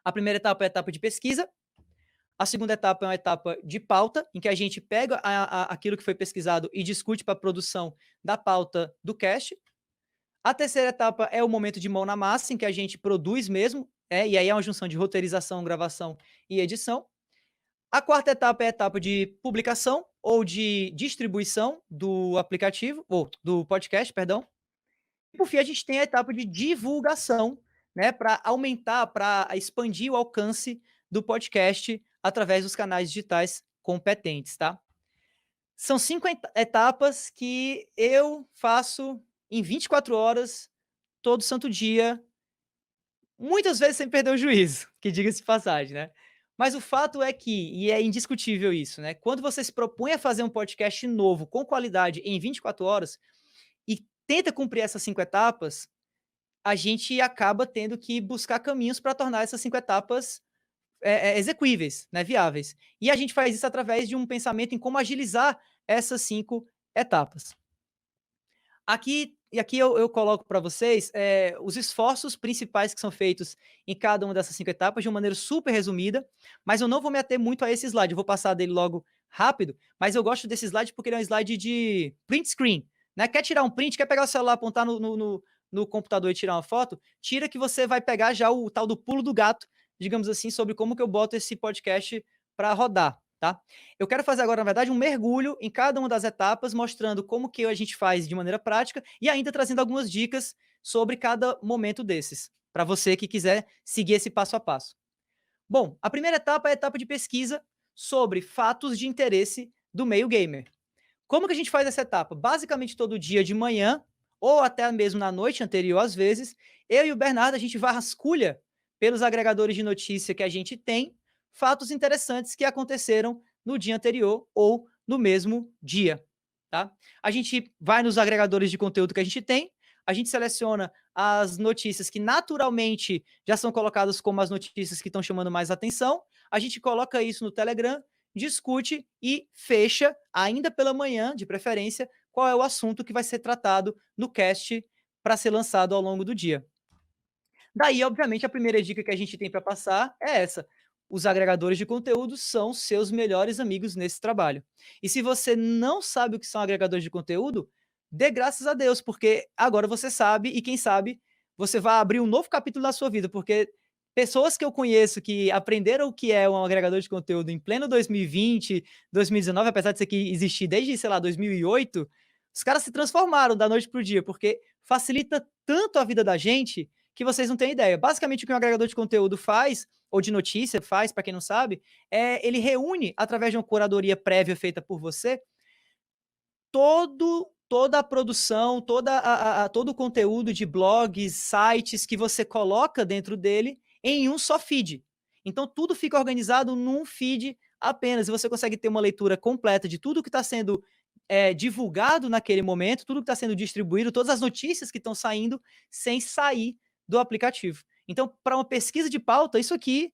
A primeira etapa é a etapa de pesquisa, a segunda etapa é uma etapa de pauta, em que a gente pega aquilo que foi pesquisado e discute para a produção da pauta do cast. A terceira etapa é o momento de mão na massa, em que a gente produz mesmo, e aí é uma junção de roteirização, gravação e edição. A quarta etapa é a etapa de publicação ou de distribuição do aplicativo, ou do podcast, perdão. E por fim, a gente tem a etapa de divulgação, né, para aumentar, para expandir o alcance do podcast através dos canais digitais competentes, tá? São 5 etapas que eu faço em 24 horas, todo santo dia, muitas vezes sem perder o juízo, que diga-se de passagem, né? Mas o fato é que, e é indiscutível isso, né? Quando você se propõe a fazer um podcast novo, com qualidade, em 24 horas, e tenta cumprir essas 5 etapas, a gente acaba tendo que buscar caminhos para tornar essas 5 etapas execuíveis, né, viáveis. E a gente faz isso através de um pensamento em como agilizar essas 5 etapas. Aqui eu coloco para vocês os esforços principais que são feitos em cada uma dessas 5 etapas de uma maneira super resumida, mas eu não vou me ater muito a esse slide, eu vou passar dele logo rápido, mas eu gosto desse slide porque ele é um slide de print screen, né? Quer tirar um print, quer pegar o celular, apontar no computador e tirar uma foto, tira que você vai pegar já o tal do pulo do gato, digamos assim, sobre como que eu boto esse podcast para rodar, tá? Eu quero fazer agora, na verdade, um mergulho em cada uma das etapas, mostrando como que a gente faz de maneira prática e ainda trazendo algumas dicas sobre cada momento desses, para você que quiser seguir esse passo a passo. Bom, a primeira etapa é a etapa de pesquisa sobre fatos de interesse do meio gamer. Como que a gente faz essa etapa? Basicamente todo dia de manhã, ou até mesmo na noite anterior, às vezes, eu e o Bernardo, a gente vasculha pelos agregadores de notícia que a gente tem, fatos interessantes que aconteceram no dia anterior ou no mesmo dia, tá? A gente vai nos agregadores de conteúdo que a gente tem, a gente seleciona as notícias que naturalmente já são colocadas como as notícias que estão chamando mais atenção, a gente coloca isso no Telegram, discute e fecha, ainda pela manhã, de preferência, qual é o assunto que vai ser tratado no cast para ser lançado ao longo do dia. Daí, obviamente, a primeira dica que a gente tem para passar é essa: os agregadores de conteúdo são seus melhores amigos nesse trabalho. E se você não sabe o que são agregadores de conteúdo, dê graças a Deus, porque agora você sabe e quem sabe você vai abrir um novo capítulo na sua vida, porque pessoas que eu conheço que aprenderam o que é um agregador de conteúdo em pleno 2020, 2019, apesar de isso aqui existir desde, sei lá, 2008, os caras se transformaram da noite para o dia, porque facilita tanto a vida da gente que vocês não têm ideia. Basicamente, o que um agregador de conteúdo faz, ou de notícia faz, para quem não sabe, ele reúne, através de uma curadoria prévia feita por você, toda a produção, todo o conteúdo de blogs, sites que você coloca dentro dele em um só feed. Então, tudo fica organizado num feed apenas, e você consegue ter uma leitura completa de tudo que está sendo divulgado naquele momento, tudo que está sendo distribuído, todas as notícias que estão saindo, sem sair do aplicativo. Então, para uma pesquisa de pauta, isso aqui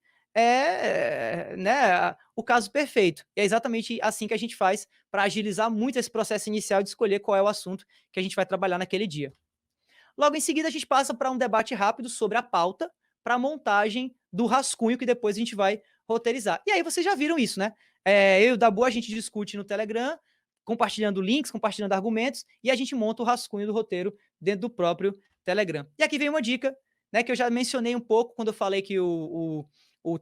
né, o caso perfeito. E é exatamente assim que a gente faz para agilizar muito esse processo inicial de escolher qual é o assunto que a gente vai trabalhar naquele dia. Logo em seguida, a gente passa para um debate rápido sobre a pauta, para a montagem do rascunho que depois a gente vai roteirizar. E aí vocês já viram isso, né? Eu e o Dabu, a gente discute no Telegram, compartilhando links, compartilhando argumentos, e a gente monta o rascunho do roteiro dentro do próprio Telegram. E aqui vem uma dica, né, que eu já mencionei um pouco quando eu falei que o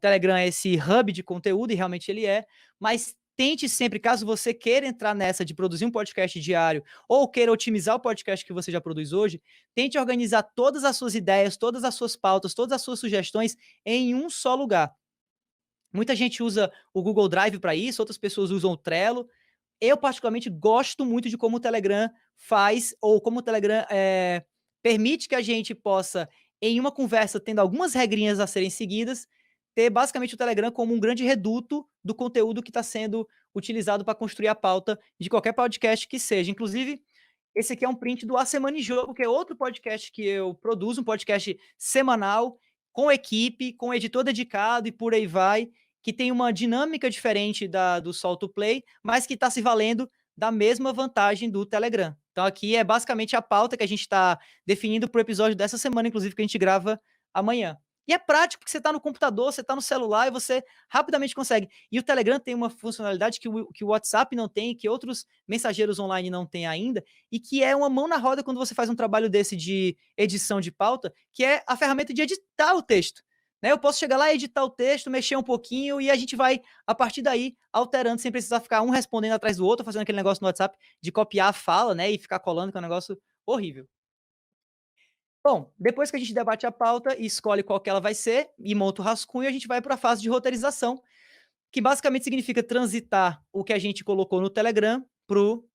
Telegram é esse hub de conteúdo, e realmente ele é, mas tente sempre, caso você queira entrar nessa de produzir um podcast diário ou queira otimizar o podcast que você já produz hoje, tente organizar todas as suas ideias, todas as suas pautas, todas as suas sugestões em um só lugar. Muita gente usa o Google Drive para isso, outras pessoas usam o Trello. Eu, particularmente, gosto muito de como o Telegram faz, ou como o Telegram permite que a gente possa, em uma conversa, tendo algumas regrinhas a serem seguidas, ter basicamente o Telegram como um grande reduto do conteúdo que está sendo utilizado para construir a pauta de qualquer podcast que seja. Inclusive, esse aqui é um print do A Semana em Jogo, que é outro podcast que eu produzo, um podcast semanal, com equipe, com editor dedicado e por aí vai, que tem uma dinâmica diferente do Solto Play, mas que está se valendo da mesma vantagem do Telegram. Então aqui é basicamente a pauta que a gente está definindo para o episódio dessa semana, inclusive, que a gente grava amanhã. E é prático, porque você está no computador, você está no celular e você rapidamente consegue. E o Telegram tem uma funcionalidade que o WhatsApp não tem, que outros mensageiros online não têm ainda, e que é uma mão na roda quando você faz um trabalho desse de edição de pauta, que é a ferramenta de editar o texto. Né? Eu posso chegar lá, editar o texto, mexer um pouquinho e a gente vai, a partir daí, alterando, sem precisar ficar um respondendo atrás do outro, fazendo aquele negócio no WhatsApp de copiar a fala, né, e ficar colando, que é um negócio horrível. Bom, depois que a gente debate a pauta e escolhe qual que ela vai ser e monta o rascunho, a gente vai para a fase de roteirização, que basicamente significa transitar o que a gente colocou no Telegram pro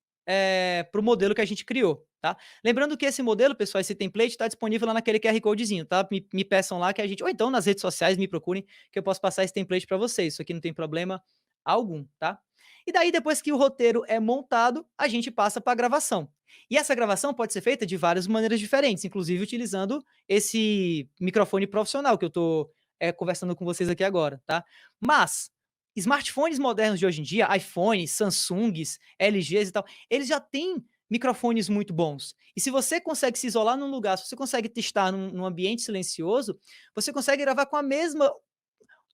modelo que a gente criou, tá? Lembrando que esse modelo, pessoal, esse template está disponível lá naquele QR Codezinho, tá? Me peçam lá que a gente, ou então nas redes sociais me procurem que eu posso passar esse template para vocês. Isso aqui não tem problema algum, tá? E daí, depois que o roteiro é montado, a gente passa para a gravação. E essa gravação pode ser feita de várias maneiras diferentes, inclusive utilizando esse microfone profissional que eu estou conversando com vocês aqui agora, tá? Mas smartphones modernos de hoje em dia, iPhones, Samsungs, LGs e tal, eles já têm microfones muito bons. E se você consegue se isolar num lugar, se você consegue testar num ambiente silencioso, você consegue gravar com a mesma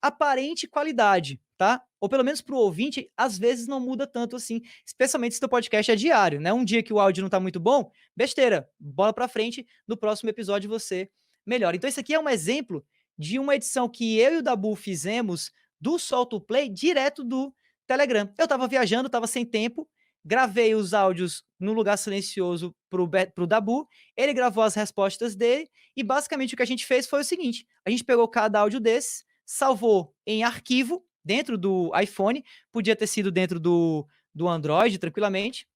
aparente qualidade, tá? Ou pelo menos para o ouvinte, às vezes não muda tanto assim, especialmente se o podcast é diário, né? Um dia que o áudio não está muito bom, besteira, bola para frente, no próximo episódio você melhora. Então esse aqui é um exemplo de uma edição que eu e o Dabu fizemos do Solto Play direto do Telegram. Eu estava viajando, estava sem tempo, gravei os áudios no lugar silencioso pro Dabu, ele gravou as respostas dele e basicamente o que a gente fez foi o seguinte, a gente pegou cada áudio desses, salvou em arquivo dentro do iPhone, podia ter sido dentro do Android tranquilamente.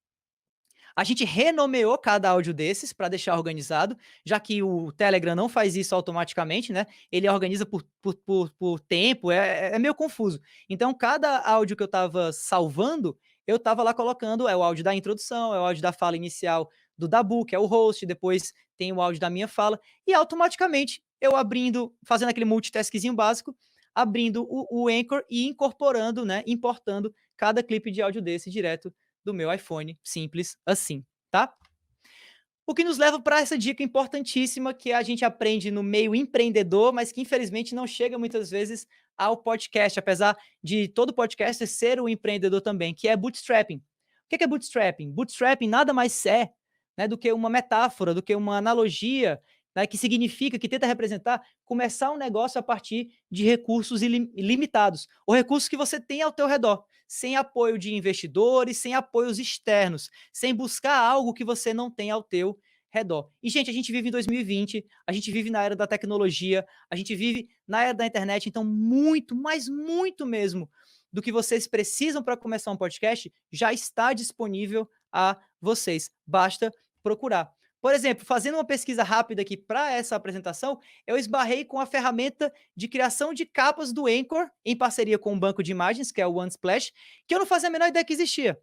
A gente renomeou cada áudio desses para deixar organizado, já que o Telegram não faz isso automaticamente, né? Ele organiza por tempo, é meio confuso. Então, cada áudio que eu estava salvando, eu estava lá colocando, é o áudio da introdução, é o áudio da fala inicial do Dabu, que é o host, depois tem o áudio da minha fala, e automaticamente eu abrindo, fazendo aquele multitaskzinho básico, abrindo o Anchor e incorporando, né, importando cada clipe de áudio desse direto do meu iPhone, simples assim, tá? O que nos leva para essa dica importantíssima que a gente aprende no meio empreendedor, mas que infelizmente não chega muitas vezes ao podcast, apesar de todo podcaster ser um empreendedor também, que é bootstrapping. O que é bootstrapping? Bootstrapping nada mais é, né, do que uma metáfora, do que uma analogia, né, que significa, que tenta representar começar um negócio a partir de recursos ilimitados, ou recursos que você tem ao teu redor, sem apoio de investidores, sem apoios externos, sem buscar algo que você não tem ao teu redor. E, gente, a gente vive em 2020, a gente vive na era da tecnologia, a gente vive na era da internet, então muito, mas muito mesmo do que vocês precisam para começar um podcast já está disponível a vocês. Basta procurar. Por exemplo, fazendo uma pesquisa rápida aqui para essa apresentação, eu esbarrei com a ferramenta de criação de capas do Anchor, em parceria com um banco de imagens, que é o Unsplash, que eu não fazia a menor ideia que existia.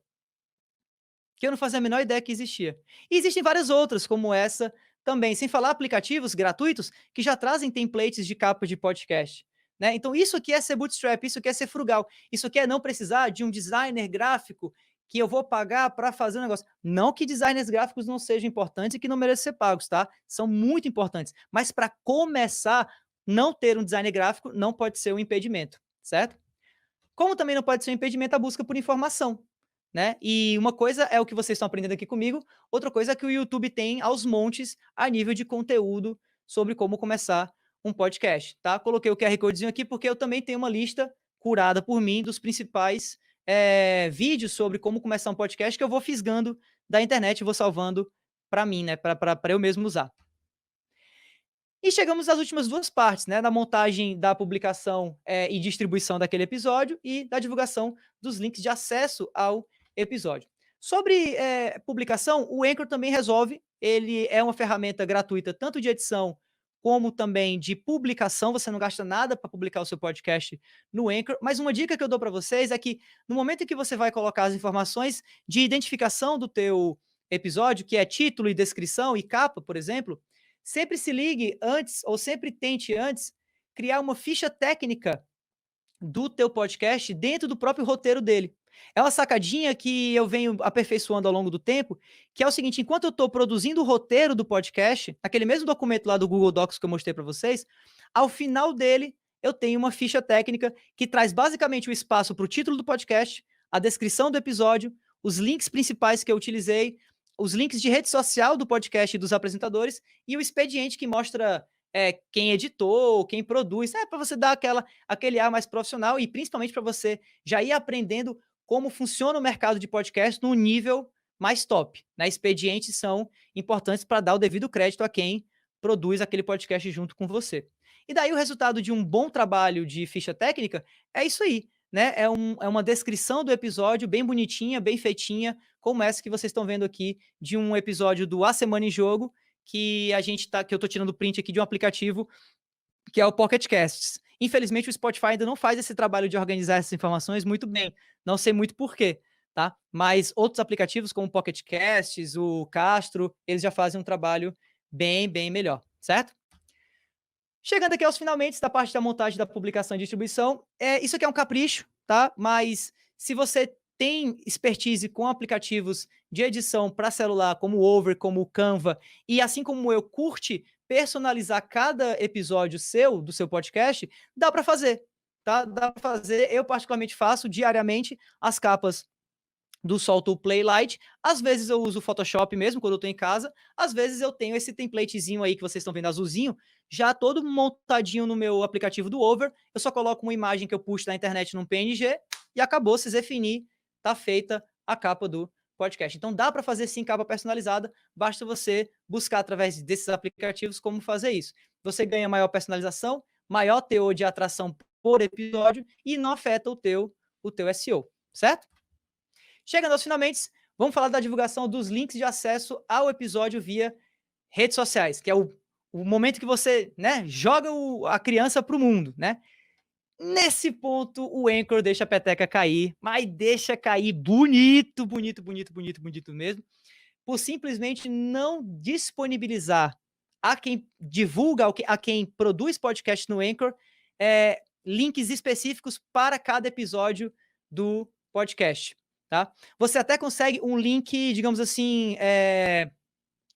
que eu não fazia a menor ideia que existia. E existem várias outras, como essa também, sem falar aplicativos gratuitos que já trazem templates de capa de podcast. Né? Então, isso aqui é ser bootstrap, isso aqui é ser frugal, isso aqui é não precisar de um designer gráfico que eu vou pagar para fazer um negócio. Não que designers gráficos não sejam importantes e que não mereçam ser pagos, tá? São muito importantes. Mas para começar, não ter um designer gráfico não pode ser um impedimento, certo? Como também não pode ser um impedimento a busca por informação, né? E uma coisa é o que vocês estão aprendendo aqui comigo, outra coisa é que o YouTube tem aos montes a nível de conteúdo sobre como começar um podcast, tá? Coloquei o QR Codezinho aqui porque eu também tenho uma lista curada por mim dos principais vídeos sobre como começar um podcast que eu vou fisgando da internet e vou salvando para mim, né? Para eu mesmo usar. E chegamos às últimas duas partes, né? Da montagem da publicação e distribuição daquele episódio e da divulgação dos links de acesso ao episódio. Sobre publicação, o Anchor também resolve. Ele é uma ferramenta gratuita, tanto de edição como também de publicação. Você não gasta nada para publicar o seu podcast no Anchor. Mas uma dica que eu dou para vocês é que no momento em que você vai colocar as informações de identificação do teu episódio, que é título e descrição e capa, por exemplo, sempre se ligue antes, ou sempre tente antes, criar uma ficha técnica do teu podcast dentro do próprio roteiro dele. É uma sacadinha que eu venho aperfeiçoando ao longo do tempo, que é o seguinte: enquanto eu estou produzindo o roteiro do podcast, aquele mesmo documento lá do Google Docs que eu mostrei para vocês, ao final dele eu tenho uma ficha técnica que traz basicamente o espaço para o título do podcast, a descrição do episódio, os links principais que eu utilizei, os links de rede social do podcast e dos apresentadores e o expediente que mostra quem editou, quem produz, para você dar aquele ar mais profissional e principalmente para você já ir aprendendo como funciona o mercado de podcast no nível mais top. Né? Expedientes são importantes para dar o devido crédito a quem produz aquele podcast junto com você. E daí o resultado de um bom trabalho de ficha técnica é isso aí. Né? É uma descrição do episódio bem bonitinha, bem feitinha, como essa que vocês estão vendo aqui, de um episódio do A Semana em Jogo, que eu tô tirando print aqui de um aplicativo que é o Pocket Casts. Infelizmente, o Spotify ainda não faz esse trabalho de organizar essas informações muito bem. Não sei muito porquê, tá? Mas outros aplicativos, como o Pocket Casts, o Castro, eles já fazem um trabalho bem, bem melhor, certo? Chegando aqui aos finalmente da parte da montagem, da publicação e distribuição, isso aqui é um capricho, tá? Mas se você tem expertise com aplicativos de edição para celular, como o Over, como o Canva, e assim como eu curte personalizar cada episódio do seu podcast, dá para fazer, tá? Dá para fazer. Eu particularmente faço diariamente as capas do Solto o Playlite. Às vezes eu uso o Photoshop mesmo, quando eu estou em casa. Às vezes eu tenho esse templatezinho aí que vocês estão vendo azulzinho, já todo montadinho no meu aplicativo do Over. Eu só coloco uma imagem que eu puxo na internet num PNG e acabou, se definir, tá feita a capa do podcast. Então dá para fazer sim capa personalizada, basta você buscar através desses aplicativos como fazer isso. Você ganha maior personalização, maior teor de atração por episódio e não afeta o teu SEO, certo? Chegando aos finalmente, vamos falar da divulgação dos links de acesso ao episódio via redes sociais, que é o momento que você, né, joga a criança para o mundo, né? Nesse ponto, o Anchor deixa a peteca cair, mas deixa cair bonito, bonito, bonito, bonito, bonito mesmo, por simplesmente não disponibilizar a quem divulga, a quem produz podcast no Anchor, links específicos para cada episódio do podcast. Tá? Você até consegue um link, digamos assim,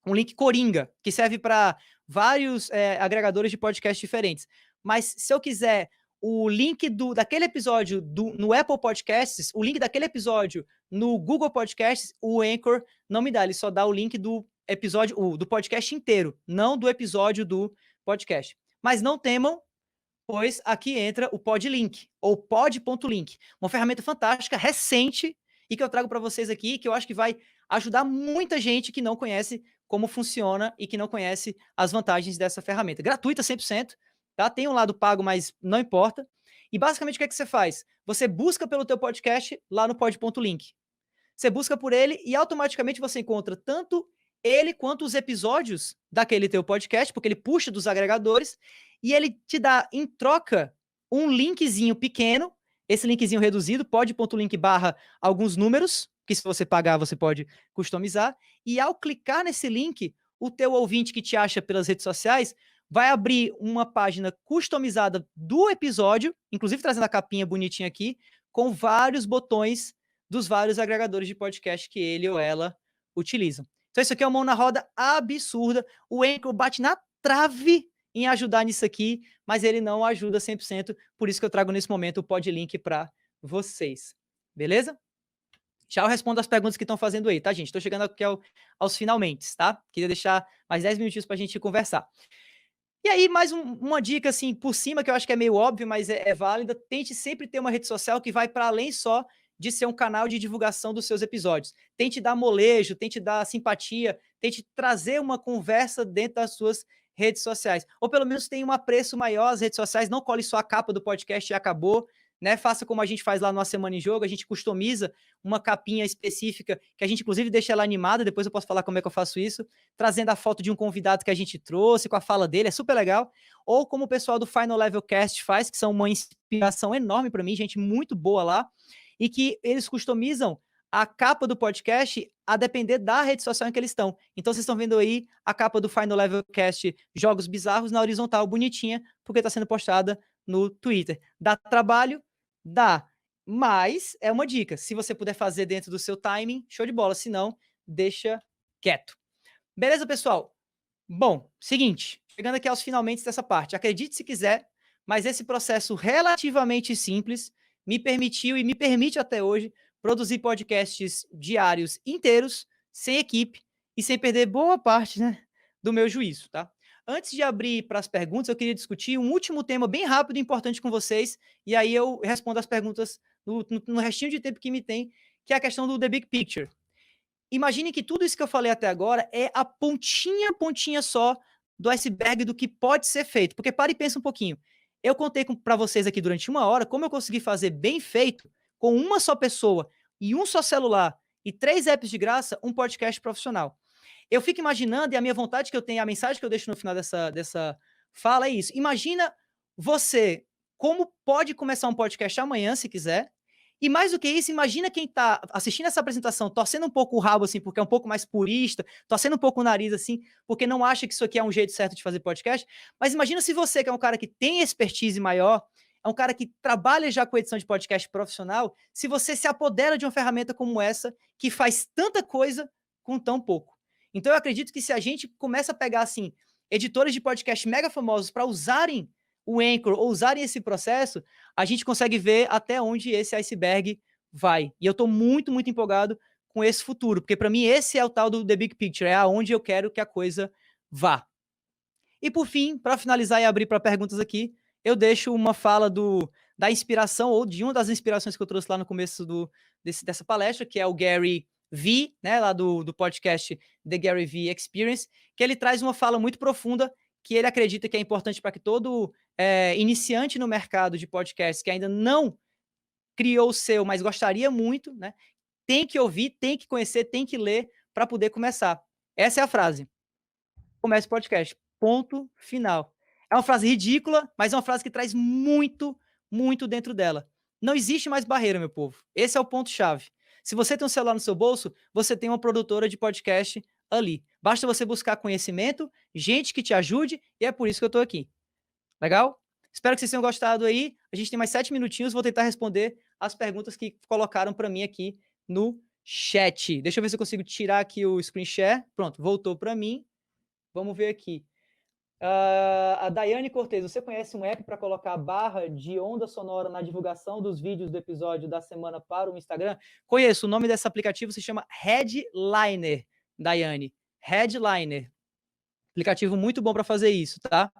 um link coringa, que serve para vários agregadores de podcast diferentes. Mas se eu quiser o link daquele episódio no Apple Podcasts, o link daquele episódio no Google Podcasts, o Anchor não me dá, ele só dá o link do episódio, do podcast inteiro, não do episódio do podcast. Mas não temam, pois aqui entra o Podlink, ou pod.link, uma ferramenta fantástica, recente, e que eu trago para vocês aqui, que eu acho que vai ajudar muita gente que não conhece como funciona e que não conhece as vantagens dessa ferramenta. Gratuita 100%, tá? Tem um lado pago, mas não importa. E basicamente o que é que você faz? Você busca pelo teu podcast lá no pod.link. Você busca por ele e automaticamente você encontra tanto ele quanto os episódios daquele teu podcast, porque ele puxa dos agregadores e ele te dá em troca um linkzinho pequeno, esse linkzinho reduzido, pod.link / alguns números, que se você pagar, você pode customizar. E ao clicar nesse link, o teu ouvinte que te acha pelas redes sociais vai abrir uma página customizada do episódio, inclusive trazendo a capinha bonitinha aqui, com vários botões dos vários agregadores de podcast que ele ou ela utilizam. Então isso aqui é uma mão na roda absurda. O Anchor bate na trave em ajudar nisso aqui, mas ele não ajuda 100%, por isso que eu trago nesse momento o Podlink para vocês. Beleza? Já eu respondo as perguntas que estão fazendo aí, tá, gente? Estou chegando aqui aos finalmente, tá? Queria deixar mais 10 minutinhos para a gente conversar. E aí, mais uma dica, assim, por cima, que eu acho que é meio óbvio, mas é válida. Tente sempre ter uma rede social que vai para além só de ser um canal de divulgação dos seus episódios. Tente dar molejo, tente dar simpatia, tente trazer uma conversa dentro das suas redes sociais. Ou pelo menos tenha um apreço maior às redes sociais, não cole só a capa do podcast e acabou, né? Faça como a gente faz lá no Semana em Jogo, a gente customiza uma capinha específica, que a gente inclusive deixa ela animada, depois eu posso falar como é que eu faço isso, trazendo a foto de um convidado que a gente trouxe, com a fala dele, é super legal. Ou como o pessoal do Final Level Cast faz, que são uma inspiração enorme para mim, gente muito boa lá, e que eles customizam a capa do podcast a depender da rede social em que eles estão. Então vocês estão vendo aí a capa do Final Level Cast Jogos Bizarros na horizontal, bonitinha, porque está sendo postada no Twitter. Dá trabalho? Dá. Mas é uma dica. Se você puder fazer dentro do seu timing, show de bola. Se não, deixa quieto. Beleza, pessoal? Bom, seguinte. Chegando aqui aos finalmente dessa parte. Acredite se quiser, mas esse processo relativamente simples me permitiu e me permite até hoje produzir podcasts diários inteiros, sem equipe e sem perder boa parte, né, do meu juízo, tá? Antes de abrir para as perguntas, eu queria discutir um último tema bem rápido e importante com vocês, e aí eu respondo as perguntas no restinho de tempo que me tem, que é a questão do The Big Picture. Imagine que tudo isso que eu falei até agora é a pontinha só do iceberg do que pode ser feito. Porque para e pensa um pouquinho. Eu contei para vocês aqui durante 1 hora como eu consegui fazer bem feito, com uma só pessoa e um só celular e 3 apps de graça, um podcast profissional. Eu fico imaginando, e a minha vontade que eu tenho, a mensagem que eu deixo no final dessa fala é isso. Imagina você, como pode começar um podcast amanhã, se quiser, e mais do que isso, imagina quem está assistindo essa apresentação, torcendo um pouco o rabo, assim, porque é um pouco mais purista, torcendo um pouco o nariz, assim, porque não acha que isso aqui é um jeito certo de fazer podcast. Mas imagina se você, que é um cara que tem expertise maior, é um cara que trabalha já com edição de podcast profissional, se você se apodera de uma ferramenta como essa, que faz tanta coisa com tão pouco. Então eu acredito que se a gente começa a pegar, assim, editores de podcast mega famosos para usarem o Anchor ou usarem esse processo, a gente consegue ver até onde esse iceberg vai. E eu estou muito, muito empolgado com esse futuro, porque para mim esse é o tal do The Big Picture, é aonde eu quero que a coisa vá. E por fim, para finalizar e abrir para perguntas aqui, eu deixo uma fala da inspiração, ou de uma das inspirações que eu trouxe lá no começo dessa palestra, que é o Gary V, né, lá do podcast The Gary V Experience, que ele traz uma fala muito profunda que ele acredita que é importante para que todo iniciante no mercado de podcast que ainda não criou o seu, mas gostaria muito, né, tem que ouvir, tem que conhecer, tem que ler para poder começar. Essa é a frase. Comece o podcast. Ponto final. É uma frase ridícula, mas é uma frase que traz muito, muito dentro dela. Não existe mais barreira, meu povo. Esse é o ponto-chave. Se você tem um celular no seu bolso, você tem uma produtora de podcast ali. Basta você buscar conhecimento, gente que te ajude, e é por isso que eu estou aqui. Legal? Espero que vocês tenham gostado aí. A gente tem mais 7 minutinhos, vou tentar responder as perguntas que colocaram para mim aqui no chat. Deixa eu ver se eu consigo tirar aqui o screen share. Pronto, voltou para mim. Vamos ver aqui. A Daiane Cortez, você conhece um app para colocar barra de onda sonora na divulgação dos vídeos do episódio da semana para o Instagram? Conheço, o nome desse aplicativo se chama Headliner, Daiane. Headliner. Aplicativo muito bom para fazer isso, tá?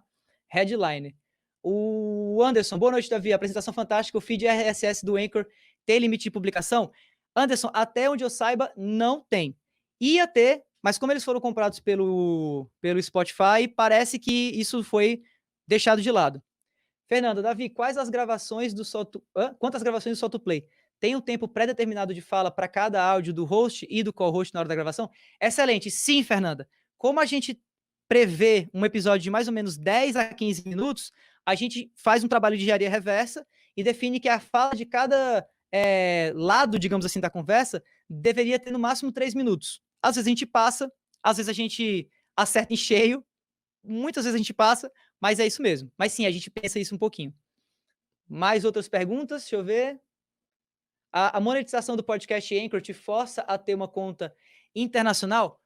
Headliner. O Anderson, boa noite, Davi. Apresentação fantástica. O feed RSS do Anchor tem limite de publicação? Anderson, até onde eu saiba, não tem. Ia ter, mas como eles foram comprados pelo Spotify, parece que isso foi deixado de lado. Fernanda, Davi, quantas gravações do Solto Play? Tem um tempo pré-determinado de fala para cada áudio do host e do co-host na hora da gravação? Excelente. Sim, Fernanda. Como a gente prevê um episódio de mais ou menos 10 a 15 minutos, a gente faz um trabalho de engenharia reversa e define que a fala de cada lado, digamos assim, da conversa deveria ter no máximo 3 minutos. Às vezes a gente passa, às vezes a gente acerta em cheio, muitas vezes a gente passa, mas é isso mesmo. Mas sim, a gente pensa isso um pouquinho. Mais outras perguntas? Deixa eu ver. A monetização do podcast Anchor te força a ter uma conta internacional?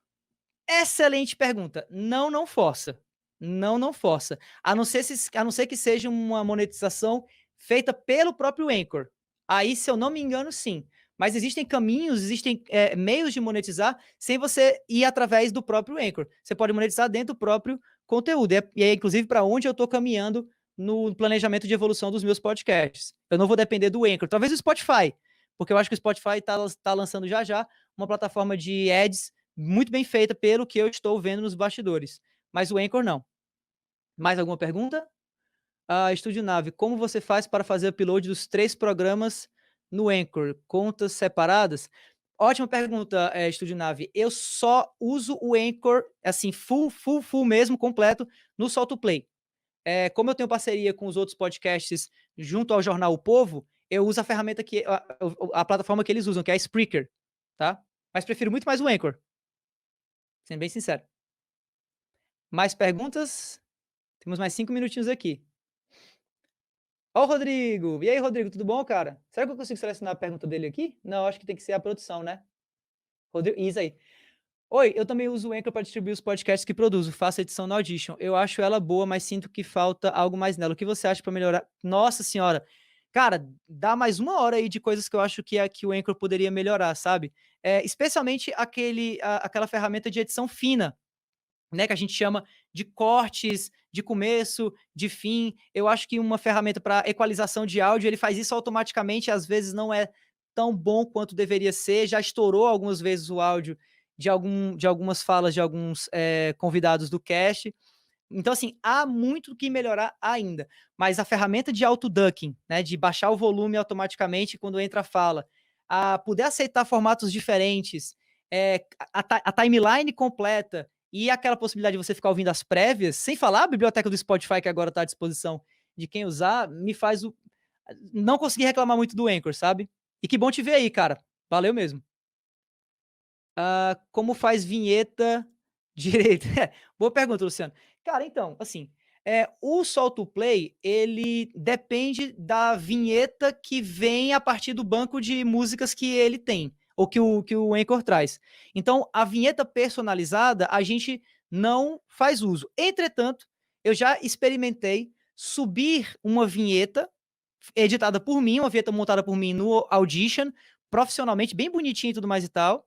Excelente pergunta. Não, não força. Não, não força. A não ser que seja uma monetização feita pelo próprio Anchor. Aí, se eu não me engano, sim. Mas existem caminhos, existem meios de monetizar sem você ir através do próprio Anchor. Você pode monetizar dentro do próprio conteúdo. E é inclusive para onde eu estou caminhando no planejamento de evolução dos meus podcasts. Eu não vou depender do Anchor. Talvez o Spotify, porque eu acho que o Spotify está lançando já já uma plataforma de ads muito bem feita pelo que eu estou vendo nos bastidores. Mas o Anchor não. Mais alguma pergunta? Estúdio Nave, como você faz para fazer upload dos 3 programas no Anchor? Contas separadas? Ótima pergunta, Estúdio Nave. Eu só uso o Anchor, assim, full mesmo, completo, no Solto Play. Como eu tenho parceria com os outros podcasts junto ao jornal O Povo, eu uso a ferramenta a plataforma que eles usam, que é a Spreaker, tá? Mas prefiro muito mais o Anchor, sendo bem sincero. Mais perguntas? Temos mais 5 minutinhos aqui. Ó o Rodrigo. E aí, Rodrigo, tudo bom, cara? Será que eu consigo selecionar a pergunta dele aqui? Não, acho que tem que ser a produção, né? Rodrigo, isso aí. Oi, eu também uso o Anchor para distribuir os podcasts que produzo. Faço edição no Audition. Eu acho ela boa, mas sinto que falta algo mais nela. O que você acha para melhorar? Nossa senhora. Cara, dá mais 1 hora aí de coisas que eu acho que o Anchor poderia melhorar, sabe? Especialmente aquela ferramenta de edição fina, né, que a gente chama de cortes de começo, de fim. Eu acho que uma ferramenta para equalização de áudio, ele faz isso automaticamente, às vezes não é tão bom quanto deveria ser. Já estourou algumas vezes o áudio de algumas falas de alguns convidados do cast. Então, assim, há muito o que melhorar ainda. Mas a ferramenta de auto-ducking, né, de baixar o volume automaticamente quando entra a fala, a poder aceitar formatos diferentes, a timeline completa e aquela possibilidade de você ficar ouvindo as prévias, sem falar a biblioteca do Spotify, que agora está à disposição de quem usar, me faz não conseguir reclamar muito do Anchor, sabe? E que bom te ver aí, cara. Valeu mesmo. Como faz vinheta direito? Boa pergunta, Luciano. Cara, então, assim, o Solto o Play, ele depende da vinheta que vem a partir do banco de músicas que ele tem, ou que o Anchor traz. Então, a vinheta personalizada, a gente não faz uso. Entretanto, eu já experimentei subir uma vinheta editada por mim, uma vinheta montada por mim no Audition, profissionalmente, bem bonitinha e tudo mais e tal.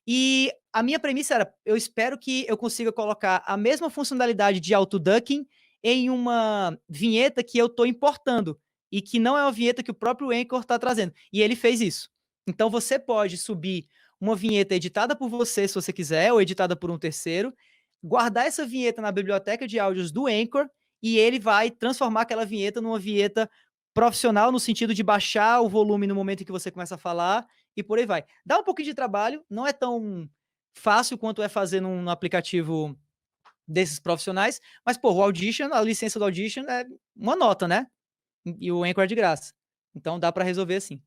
E a minha premissa era, eu espero que eu consiga colocar a mesma funcionalidade de auto-ducking em uma vinheta que eu estou importando, e que não é uma vinheta que o próprio Anchor está trazendo. E ele fez isso. Então você pode subir uma vinheta editada por você, se você quiser, ou editada por um terceiro, guardar essa vinheta na biblioteca de áudios do Anchor, e ele vai transformar aquela vinheta numa vinheta profissional, no sentido de baixar o volume no momento em que você começa a falar, e por aí vai. Dá um pouquinho de trabalho, não é tão fácil quanto é fazer num aplicativo desses profissionais, mas, pô, o Audition, a licença do Audition é uma nota, né? E o Anchor é de graça. Então dá para resolver assim.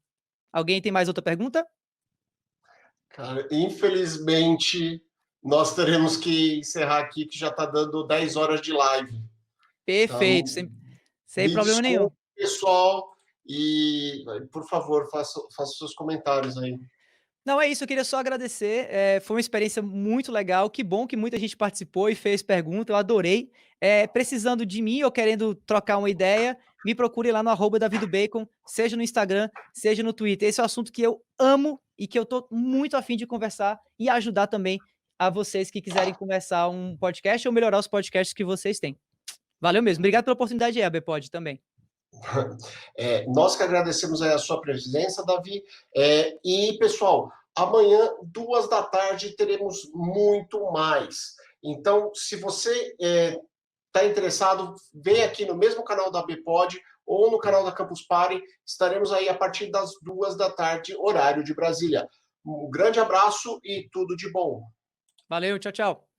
Alguém tem mais outra pergunta? Cara, infelizmente, nós teremos que encerrar aqui, que já está dando 10 horas de live. Perfeito, Então, sem me problema nenhum. desculpe, pessoal, e, por favor, faça seus comentários aí. Não, é isso, eu queria só agradecer, foi uma experiência muito legal, que bom que muita gente participou e fez pergunta, eu adorei. Precisando de mim ou querendo trocar uma ideia, me procure lá no @davidobacon, seja no Instagram, seja no Twitter. Esse é um assunto que eu amo e que eu tô muito afim de conversar e ajudar também a vocês que quiserem começar um podcast ou melhorar os podcasts que vocês têm. Valeu mesmo, obrigado pela oportunidade aí, ABPod, também. Nós que agradecemos aí a sua presença, Davi. E, pessoal, amanhã, 2 da tarde, teremos muito mais. Então, se você está interessado, vem aqui no mesmo canal da ABPod ou no canal da Campus Party. Estaremos aí a partir das 2 da tarde, horário de Brasília. Um grande abraço e tudo de bom. Valeu, tchau, tchau.